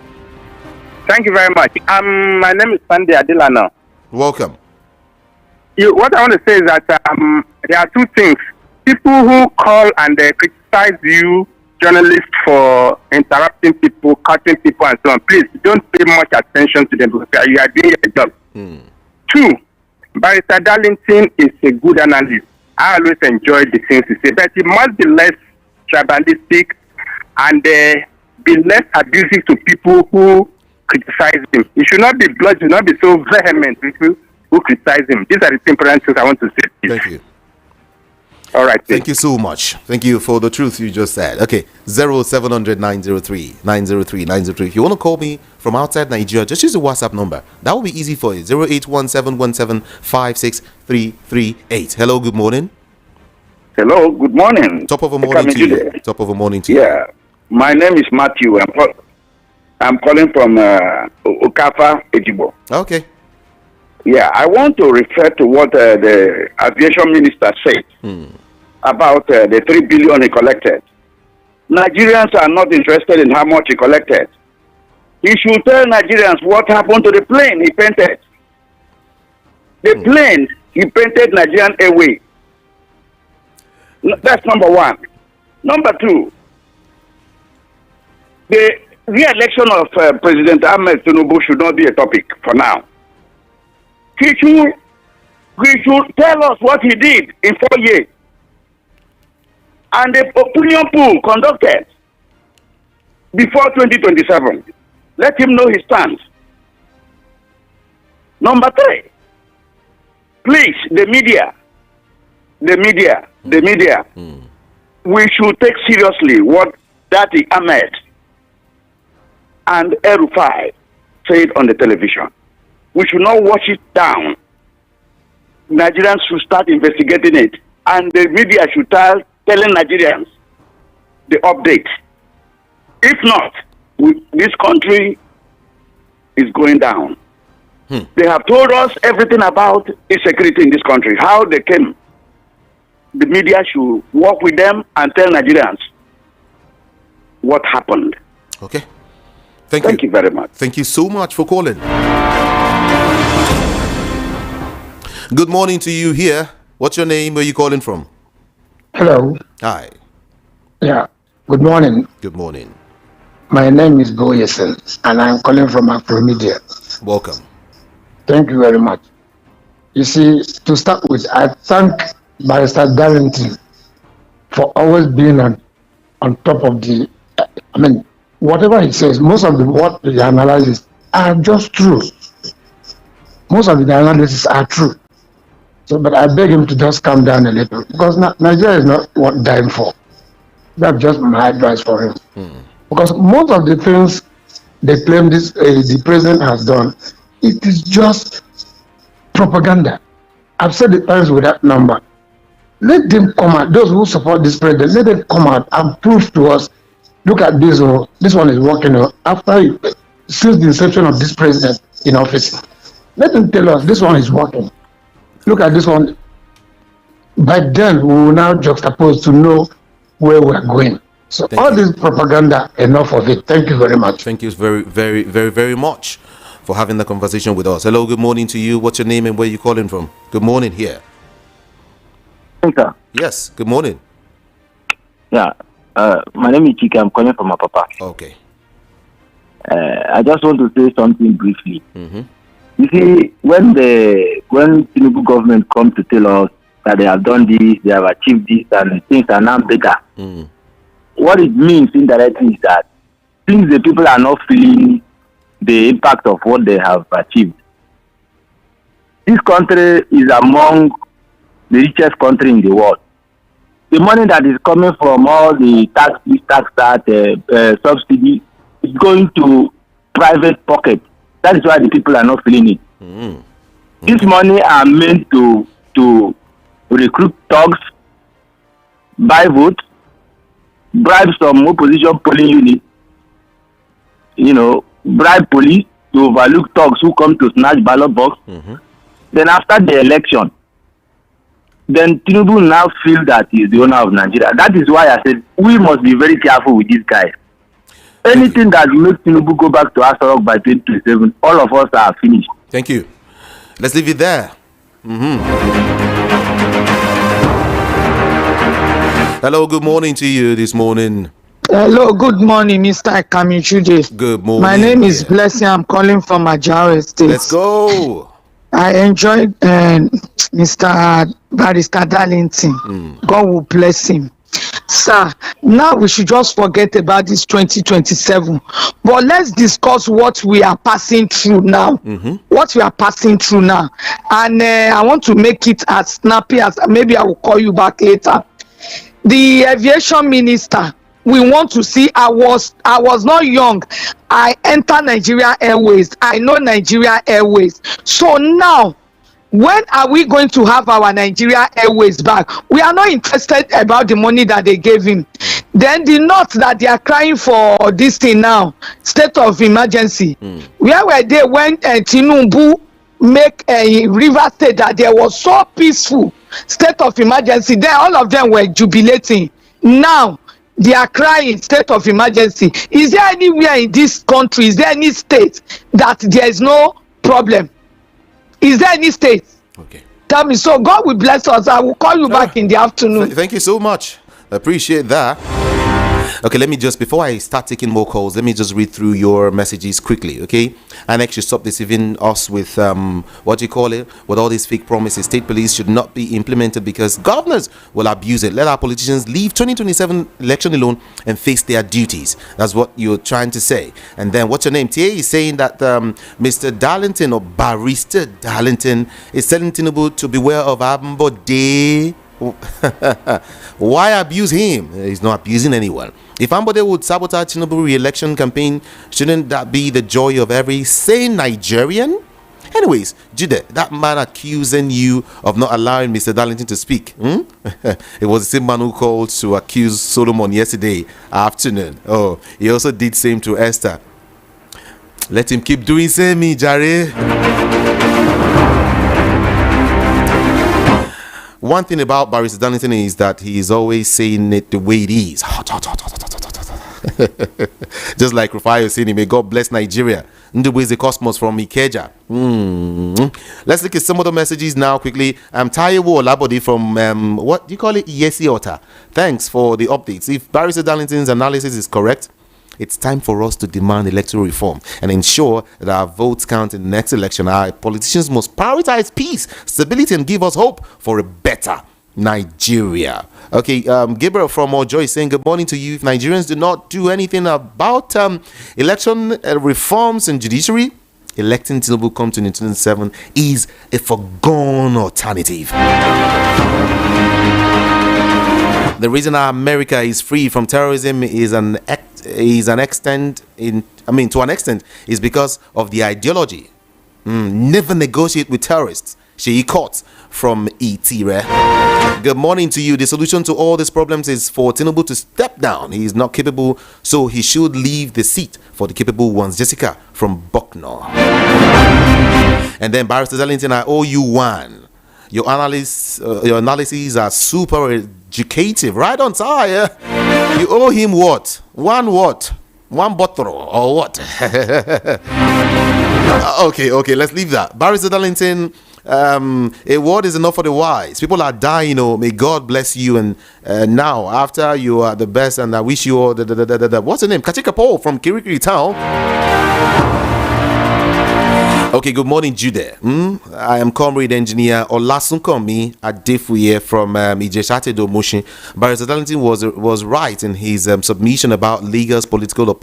Thank you very much. My name is Sandy Adilana. Welcome. What I want to say is that there are two things. People who call and criticize you, journalists, for interrupting people, cutting people, and so on. Please don't pay much attention to them because you are doing your job. Two, Barrister Darlington is a good analyst. I always enjoy the things he says, but he must be less tribalistic and be less abusive to people who criticize him. He should not be blunt, should not be so vehement with people who criticize him. These are the simple things I want to say. Thank you. All right. Thank you so much. Thank you for the truth you just said. Okay, 0700 903 903 903. If you want to call me from outside Nigeria, just use the WhatsApp number. That will be easy for you. 08171756338. Hello, good morning. Hello, good morning. Top of a morning to you. Top of a morning to you. Yeah, my name is Matthew. I'm calling from Okafa, Ejiofor. Okay. Yeah, I want to refer to what the aviation minister said about the 3 billion he collected. Nigerians are not interested in how much he collected. He should tell Nigerians what happened to the plane he painted. The plane he painted Nigerian Airways. That's number one. Number two, the re-election of President Ahmed Tinubu should not be a topic for now. He should tell us what he did in 4 years. And the opinion poll conducted before 2027. Let him know his stance. Number three, please, the media, we should take seriously what Dati Ahmed and El-Rufai said on the television. We should not wash it down. Nigerians should start investigating it. And the media should telling Nigerians the update. If not, this country is going down. They have told us everything about insecurity in this country, how they came. The media should work with them and tell Nigerians what happened. Okay. Thank you very much. Thank you so much for calling. Good morning to you here. What's your name? Where are you calling from? Hello. Hi. Yeah. Good morning. Good morning. My name is Boyesen, and I'm calling from Afromedia. Welcome. Thank you very much. You see, to start with, I thank Barrister Darlington for always being on top of the. Whatever he says, most of what he analyzes are just true. Most of the analysis are true. So, but I beg him to just calm down a little, because Nigeria is not what dying for. That's just my advice for him. Because most of the things they claim the president has done, it is just propaganda. I've said it times with that number. Let them come out, those who support this president, let them come out and prove to us, look at this, this one is working since the inception of this president in office. Let them tell us this one is working. Look at this one. By then, we will now juxtapose to know where we are going. So all this propaganda, enough of it. Thank you very much. Thank you very, very, very, very much for having the conversation with us. Hello, good morning to you. What's your name and where you calling from? Good morning here. Sir. Yes, good morning. Yeah, my name is Chika. I'm calling from my papa. Okay. I just want to say something briefly. You see, when Tinubu government come to tell us that they have done this, they have achieved this, and things are now better, what it means indirectly is that since the people are not feeling the impact of what they have achieved, this country is among the richest country in the world. The money that is coming from all the tax subsidy is going to private pocket. That is why the people are not feeling it. This money are meant to recruit thugs, buy votes, bribe some opposition polling unit, bribe police to overlook thugs who come to snatch ballot box. Then after the election, then Tinubu now feel that he is the owner of Nigeria. That is why I said we must be very careful with this guy. Anything that makes Tinubu go back to Asarok by 2027, all of us are finished. Thank you. Let's leave it there. Hello, good morning to you this morning. Hello, good morning, Mr. Kamichude. Good morning. My name is Blessing. I'm calling from Ajao State. Let's go. I enjoyed Mr. Barrister Darlington. God will bless him. Sir, now we should just forget about this 2027. But let's discuss what we are passing through now. What we are passing through now. And I want to make it as snappy as maybe I will call you back later. The aviation minister, we want to see. I was not young. I entered Nigeria Airways. I know Nigeria Airways. So now, when are we going to have our Nigeria Airways back? We are not interested about the money that they gave him. Then the note that they are crying for this thing now, state of emergency. Where were they when Tinubu make a River State that there was so peaceful state of emergency? Then all of them were jubilating. Now they are crying state of emergency. Is there anywhere in this country, is there any state that there is no problem? Is there any state? Okay. Tell me. So God will bless us. I will call you back in the afternoon. Thank you so much. Appreciate that. Okay, let me just, before I start taking more calls, let me just read through your messages quickly, okay? And actually stop deceiving us with, what do you call it? With all these fake promises. State police should not be implemented because governors will abuse it. Let our politicians leave 2027 election alone and face their duties. That's what you're trying to say. And then what's your name? TA is saying that Mr. Darlington or Barrister Darlington is telling Tinubu to beware of Ambode. Why abuse him? He's not abusing anyone. If Ambode would sabotage Tinubu re-election campaign, shouldn't that be the joy of every sane Nigerian? Anyways, Jude, that man accusing you of not allowing Mr. Darlington to speak. It was the same man who called to accuse Solomon yesterday afternoon. Oh, he also did same to Esther. Let him keep doing same, me, Jare. One thing about Barrister Darlington is that he is always saying it the way it is. Just like Rufai saying, may God bless Nigeria. Ndubueze Cosmos from Ikeja. Let's look at some of the messages now quickly. Taiwo Olabode from, what do you call it? Yesi Ota. Thanks for the updates. If Barrister Darlington's analysis is correct, it's time for us to demand electoral reform and ensure that our votes count in the next election. Our politicians must prioritize peace, stability, and give us hope for a better Nigeria. Okay, Gabriel from Ojo is saying good morning to you. If Nigerians do not do anything about election reforms and judiciary, electing Tinubu come to 2027 is a foregone alternative. The reason America is free from terrorism is to an extent is because of the ideology. Never negotiate with terrorists. She caught from Itire. Good morning to you. The solution to all these problems is for Tinubu to step down. He is not capable, so he should leave the seat for the capable ones. Jessica from Bucknor. And then Barrister Darlington, I owe you one. Your analyses are super educative, right on time. You owe him what? One what? One bottle or what? Okay, let's leave that. Barrister Darlington, a word is enough for the wise. People are dying, may God bless you. And now, after you are the best, and I wish you all the what's the name? Kachika Paul from Kirikiri Town. Okay, good morning, Jude. I am Comrade Engineer Olasunkomi Adefuye from Ijeshate Domoshin. Barrister Darlington was right in his submission about Lagos political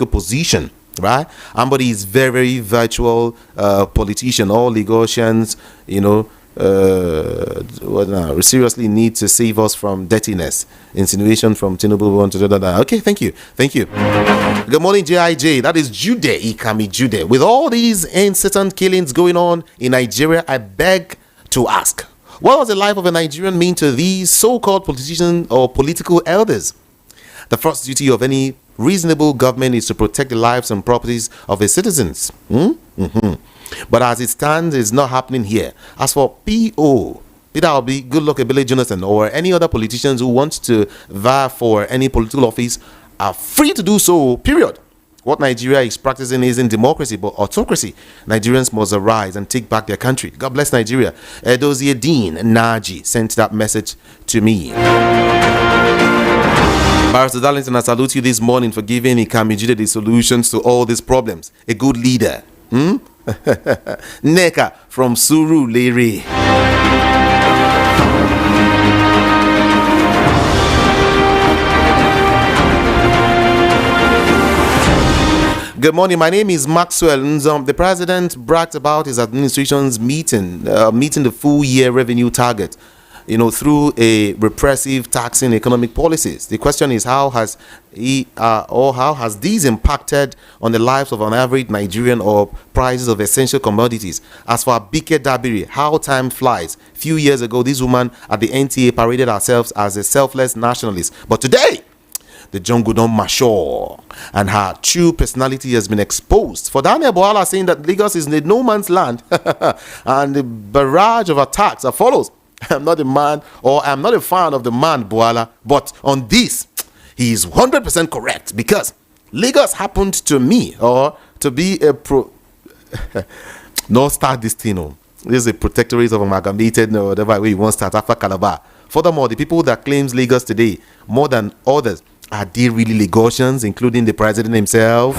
position. Right? Ambode is very, very virtual politician. All Lagosians, seriously need to save us from dirtiness. Insinuation from Tinubu. Okay, thank you. Good morning, JIJ. That is Jude Ikami Jude. With all these incessant killings going on in Nigeria, I beg to ask, what does the life of a Nigerian mean to these so-called politicians or political elders? The first duty of any reasonable government is to protect the lives and properties of its citizens. But as it stands, it's not happening here. As for P.O., Peter Obi, Goodluck Ebele Jonathan, or any other politicians who want to vie for any political office are free to do so, period. What Nigeria is practicing isn't democracy, but autocracy. Nigerians must arise and take back their country. God bless Nigeria. Edozie Dean Naji sent that message to me. Barrister Darlington, I salute you this morning for giving Ikamijide the solutions to all these problems. A good leader. Neka from Surulere. Good morning. My name is Maxwell Nzom. The president bragged about his administration's meeting the full year revenue target, through a repressive taxing economic policies. The question is, how has these impacted on the lives of an average Nigerian or prices of essential commodities? As for Abike Dabiri, how time flies. Few years ago, this woman at the NTA paraded herself as a selfless nationalist, but today, the jungle don't mature, and her true personality has been exposed. For Daniel Boala saying that Lagos is in no man's land, and the barrage of attacks that follows. I'm not a man, or I'm not a fan of the man Boala, but on this, he is 100% correct, because Lagos happened to me, or to be a no start this thing. This is a protectorate of amalgamated, or whatever way you want to start after Calabar. Furthermore, the people that claims Lagos today more than others, are they really Lagosians, including the president himself?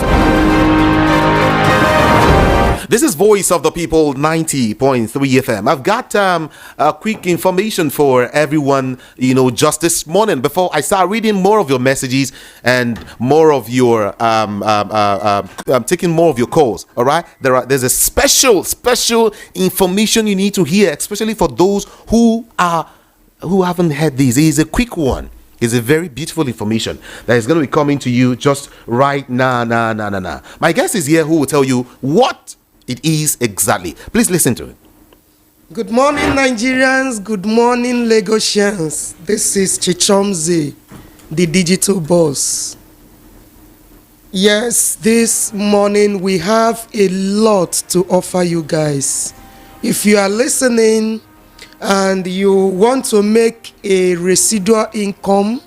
This is Voice of the People 90.3 FM. I've got a quick information for everyone, just this morning before I start reading more of your messages and more of your taking more of your calls. All right, there's a special information you need to hear, especially for those who haven't heard this. It is a quick one. It's a very beautiful information that is going to be coming to you just right now. My guest is here who will tell you what it is exactly. Please listen to it. Good morning, Nigerians. Good morning, Lagosians. This is Chichomze, the digital boss. Yes, this morning we have a lot to offer you guys. If you are listening and you want to make a residual income,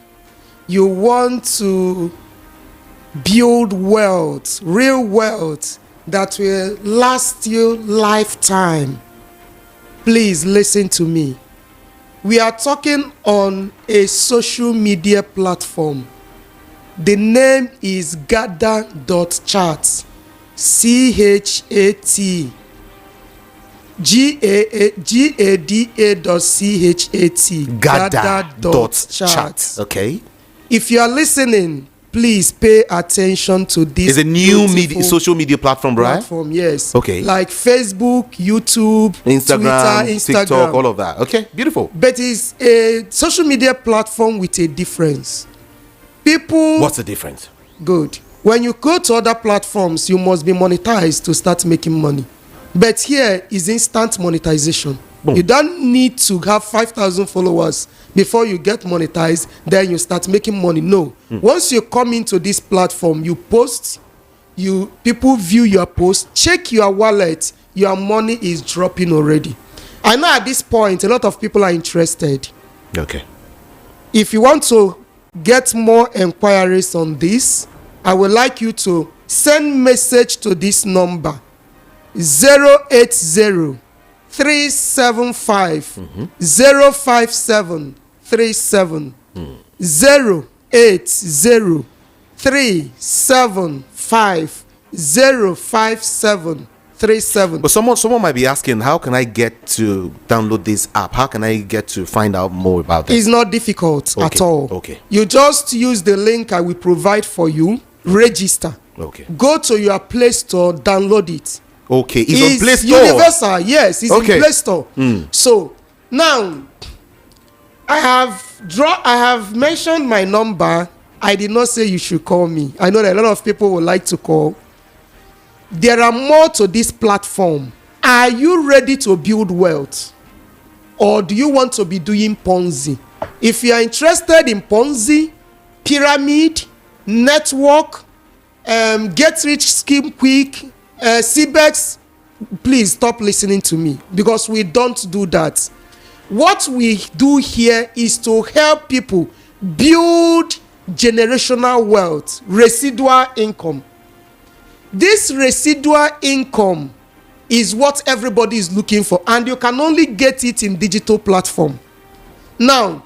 you want to build wealth, real wealth that will last you lifetime, please listen to me. We are talking on a social media platform. The name is Gada.chat. CHAT. GADA.CHAT. Gada.chat. Okay. If you are listening, please pay attention to this. It's a new social media platform, right? Yes. Okay. Like Facebook, YouTube, Instagram, Twitter, TikTok, all of that. Okay, beautiful. But it's a social media platform with a difference. What's the difference? Good. When you go to other platforms, you must be monetized to start making money. But here is instant monetization. Boom. You don't need to have 5,000 followers before you get monetized, then you start making money. No. Once you come into this platform, you post, people view your post, check your wallet, your money is dropping already. I know at this point, a lot of people are interested. Okay. If you want to get more inquiries on this, I would like you to send message to this number 080 375 05737 080 375 05737. But someone might be asking, how can I get to download this app? How can I get to find out more about it? It's not difficult at all. Okay. You just use the link I will provide for you, register. Okay. Go to your Play Store, download it. Okay, it's on Play Store. Universal, yes, it's in Play Store. So now I have mentioned my number. I did not say you should call me. I know that a lot of people would like to call. There are more to this platform. Are you ready to build wealth? Or do you want to be doing Ponzi? If you are interested in Ponzi, pyramid, network, get rich scheme quick, CBEX, please stop listening to me, because we don't do that. What we do here is to help people build generational wealth, residual income. This residual income is what everybody is looking for, and you can only get it in digital platform. Now,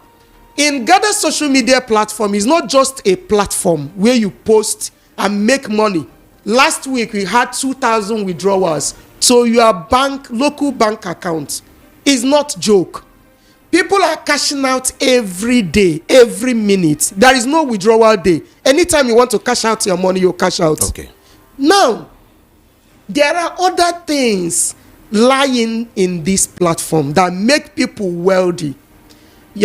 in Gather social media platform is not just a platform where you post and make money. Last week we had 2,000 withdrawals to your local bank account. It's not joke. People are cashing out every day, every minute. There is no withdrawal day. Anytime you want to cash out your money, you cash out. Okay. Now, there are other things lying in this platform that make people wealthy.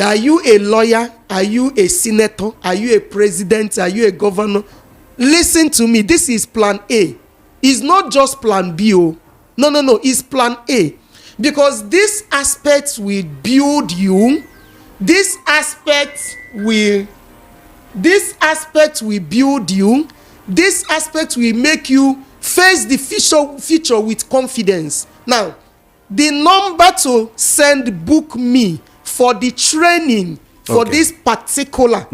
Are you a lawyer? Are you a senator? Are you a president? Are you a governor? Listen to me. This is plan A. It's not just plan B. No. It's plan A. Because this aspect will build you. This aspect will build you. This aspect will make you face the future with confidence. Now, the number to send book me for the training for this particular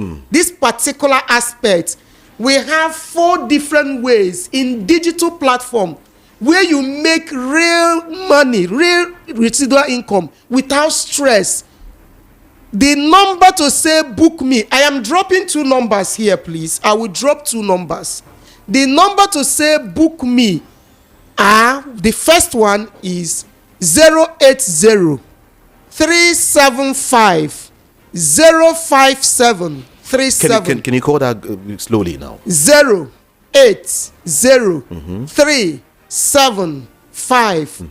aspect, we have 4 different ways in digital platform where you make real money, real residual income without stress. The number to say book me, I am dropping 2 numbers here, please. I will drop 2 numbers. The number to say book me, the first one is 080 375 057 37. Can you call that slowly now? 080 375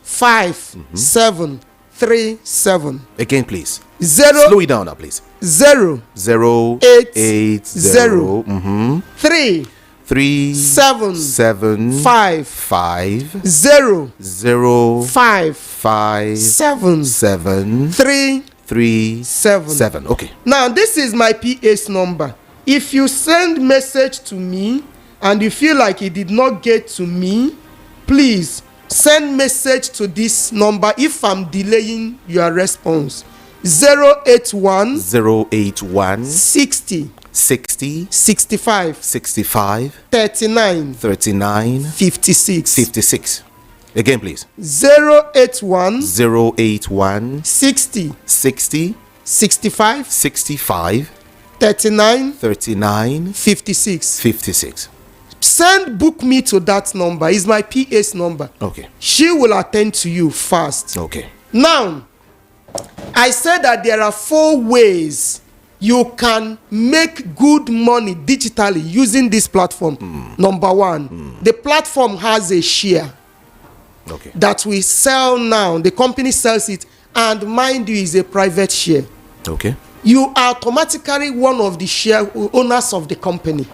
057 37. Again, please. Slow it down now, please. 0 80 3 7 5 0 5 7 3 7. Okay. Now, this is my PA's number. If you send message to me and you feel like it did not get to me, please send message to this number if I'm delaying your response. 081 60 65 39 56. Again, please. 081 60 65 39 56. Send book me to that number. It's my PA's number. Okay. She will attend to you fast. Okay. Now, I said that there are 4 ways you can make good money digitally using this platform. Number 1, the platform has a share that we sell now. The company sells it, and mind you, is a private share. Okay. You are automatically one of the share owners of the company.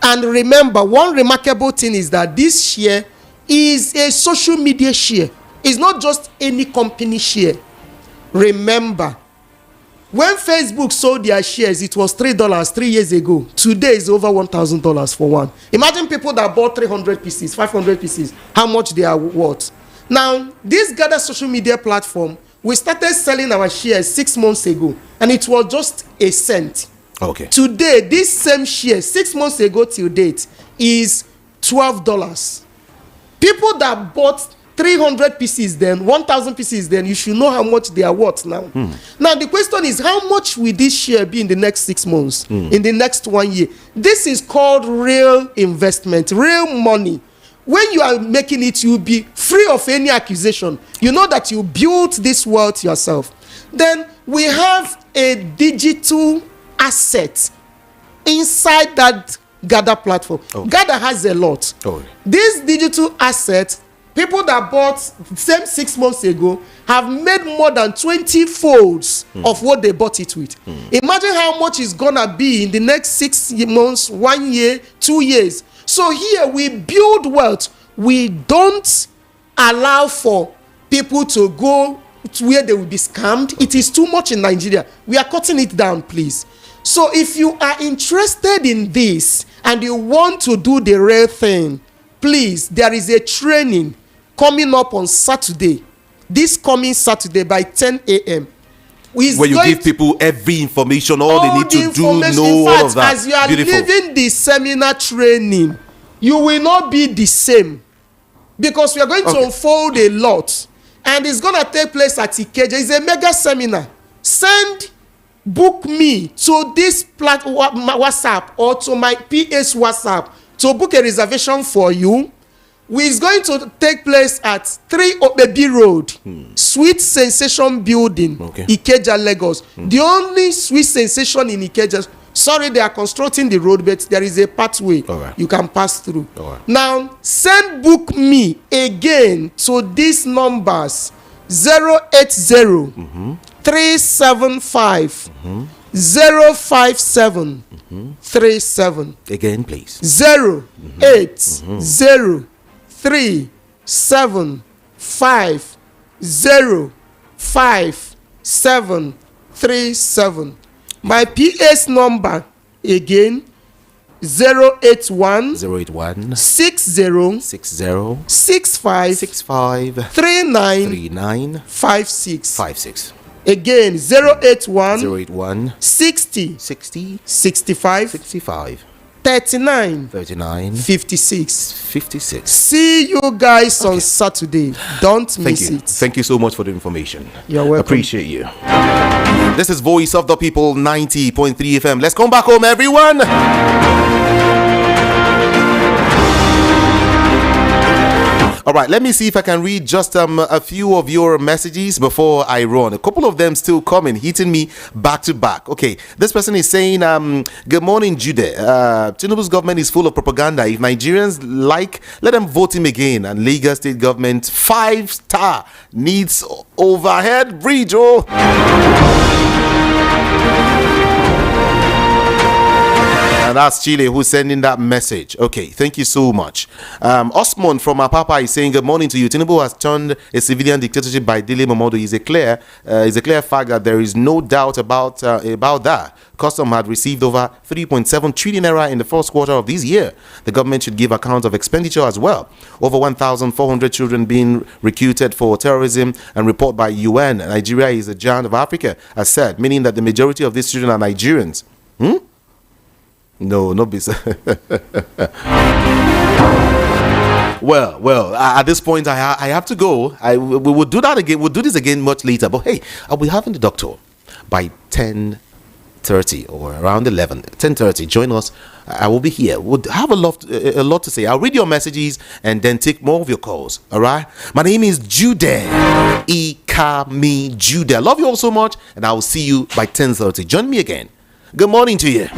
And remember, one remarkable thing is that this share is a social media share. It's not just any company share. Remember, when Facebook sold their shares, it was $3 3 years ago. Today is over $1,000 for one. Imagine people that bought 300 pieces, 500 pieces, how much they are worth. Now, this Gather social media platform, we started selling our shares 6 months ago, and it was just a cent. Okay. Today, this same share, 6 months ago till date, is $12. People that bought 300 pieces then, 1,000 pieces then, you should know how much they are worth now. Now, the question is, how much will this share be in the next 6 months, in the next 1 year? This is called real investment, real money. When you are making it, you'll be free of any accusation. You know that you built this wealth yourself. Then we have a digital asset inside that Gather platform. Gather has a lot. These digital assets, people that bought same 6 months ago have made more than 20 folds of what they bought it with. Imagine how much it's gonna be in the next 6 months, 1 year, 2 years. So here we build wealth. We don't allow for people to go to where they will be scammed. It is too much in Nigeria. We are cutting it down, please. So if you are interested in this and you want to do the real thing, please, there is a training coming up on Saturday, this coming Saturday by 10 a.m. Where you give people every information, all they need to do, know all of that. As you are leaving the seminar training, you will not be the same, because we are going to unfold a lot, and it's going to take place at Ikeja. It's a mega seminar. Book me to this WhatsApp or to my PA's WhatsApp to book a reservation for you. It's going to take place at 3 Obebi Road, Sweet Sensation Building, Ikeja, Lagos. The only sweet sensation in Ikeja. Sorry, they are constructing the road, but there is a pathway you can pass through. Now, book me again to these numbers: 080 375 057 37. Again, please. 080 375 05737. My PA's number again: 081 60 65 39 56. Again, 081 60 65 39 56. See you guys on Saturday. Don't miss it. Thank you so much for the information. You're welcome. Appreciate you. This is Voice of the People, 90.3 FM. Let's come back home, everyone. All right, let me see if I can read just a few of your messages before I run. A couple of them still coming, hitting me back to back. Okay, this person is saying, good morning, Jude. Tinubu's government is full of propaganda. If Nigerians like, let them vote him again. And Lagos state government, 5-star, needs overhead bridge. And that's Chile who's sending that message. Okay, thank you so much. Osman from Apapa is saying, good morning to you. Tinubu has turned a civilian dictatorship by Dele Momodu. Is a clear fact that there is no doubt about that. Custom had received over 3.7 trillion naira in the first quarter of this year. The government should give account of expenditure as well. Over 1,400 children being recruited for terrorism, and report by UN. Nigeria is a giant of Africa, as said, meaning that the majority of these children are Nigerians. No, not be so. Well, at this point, I have to go. We will do that again. We'll do this again much later. But hey, I'll be having the doctor by 10:30 or around 11. 10:30. Join us. I will be here. We'll have a lot to say. I'll read your messages and then take more of your calls. All right. My name is Jude Ikami Jude. I love you all so much, and I will see you by 10:30. Join me again. Good morning to you.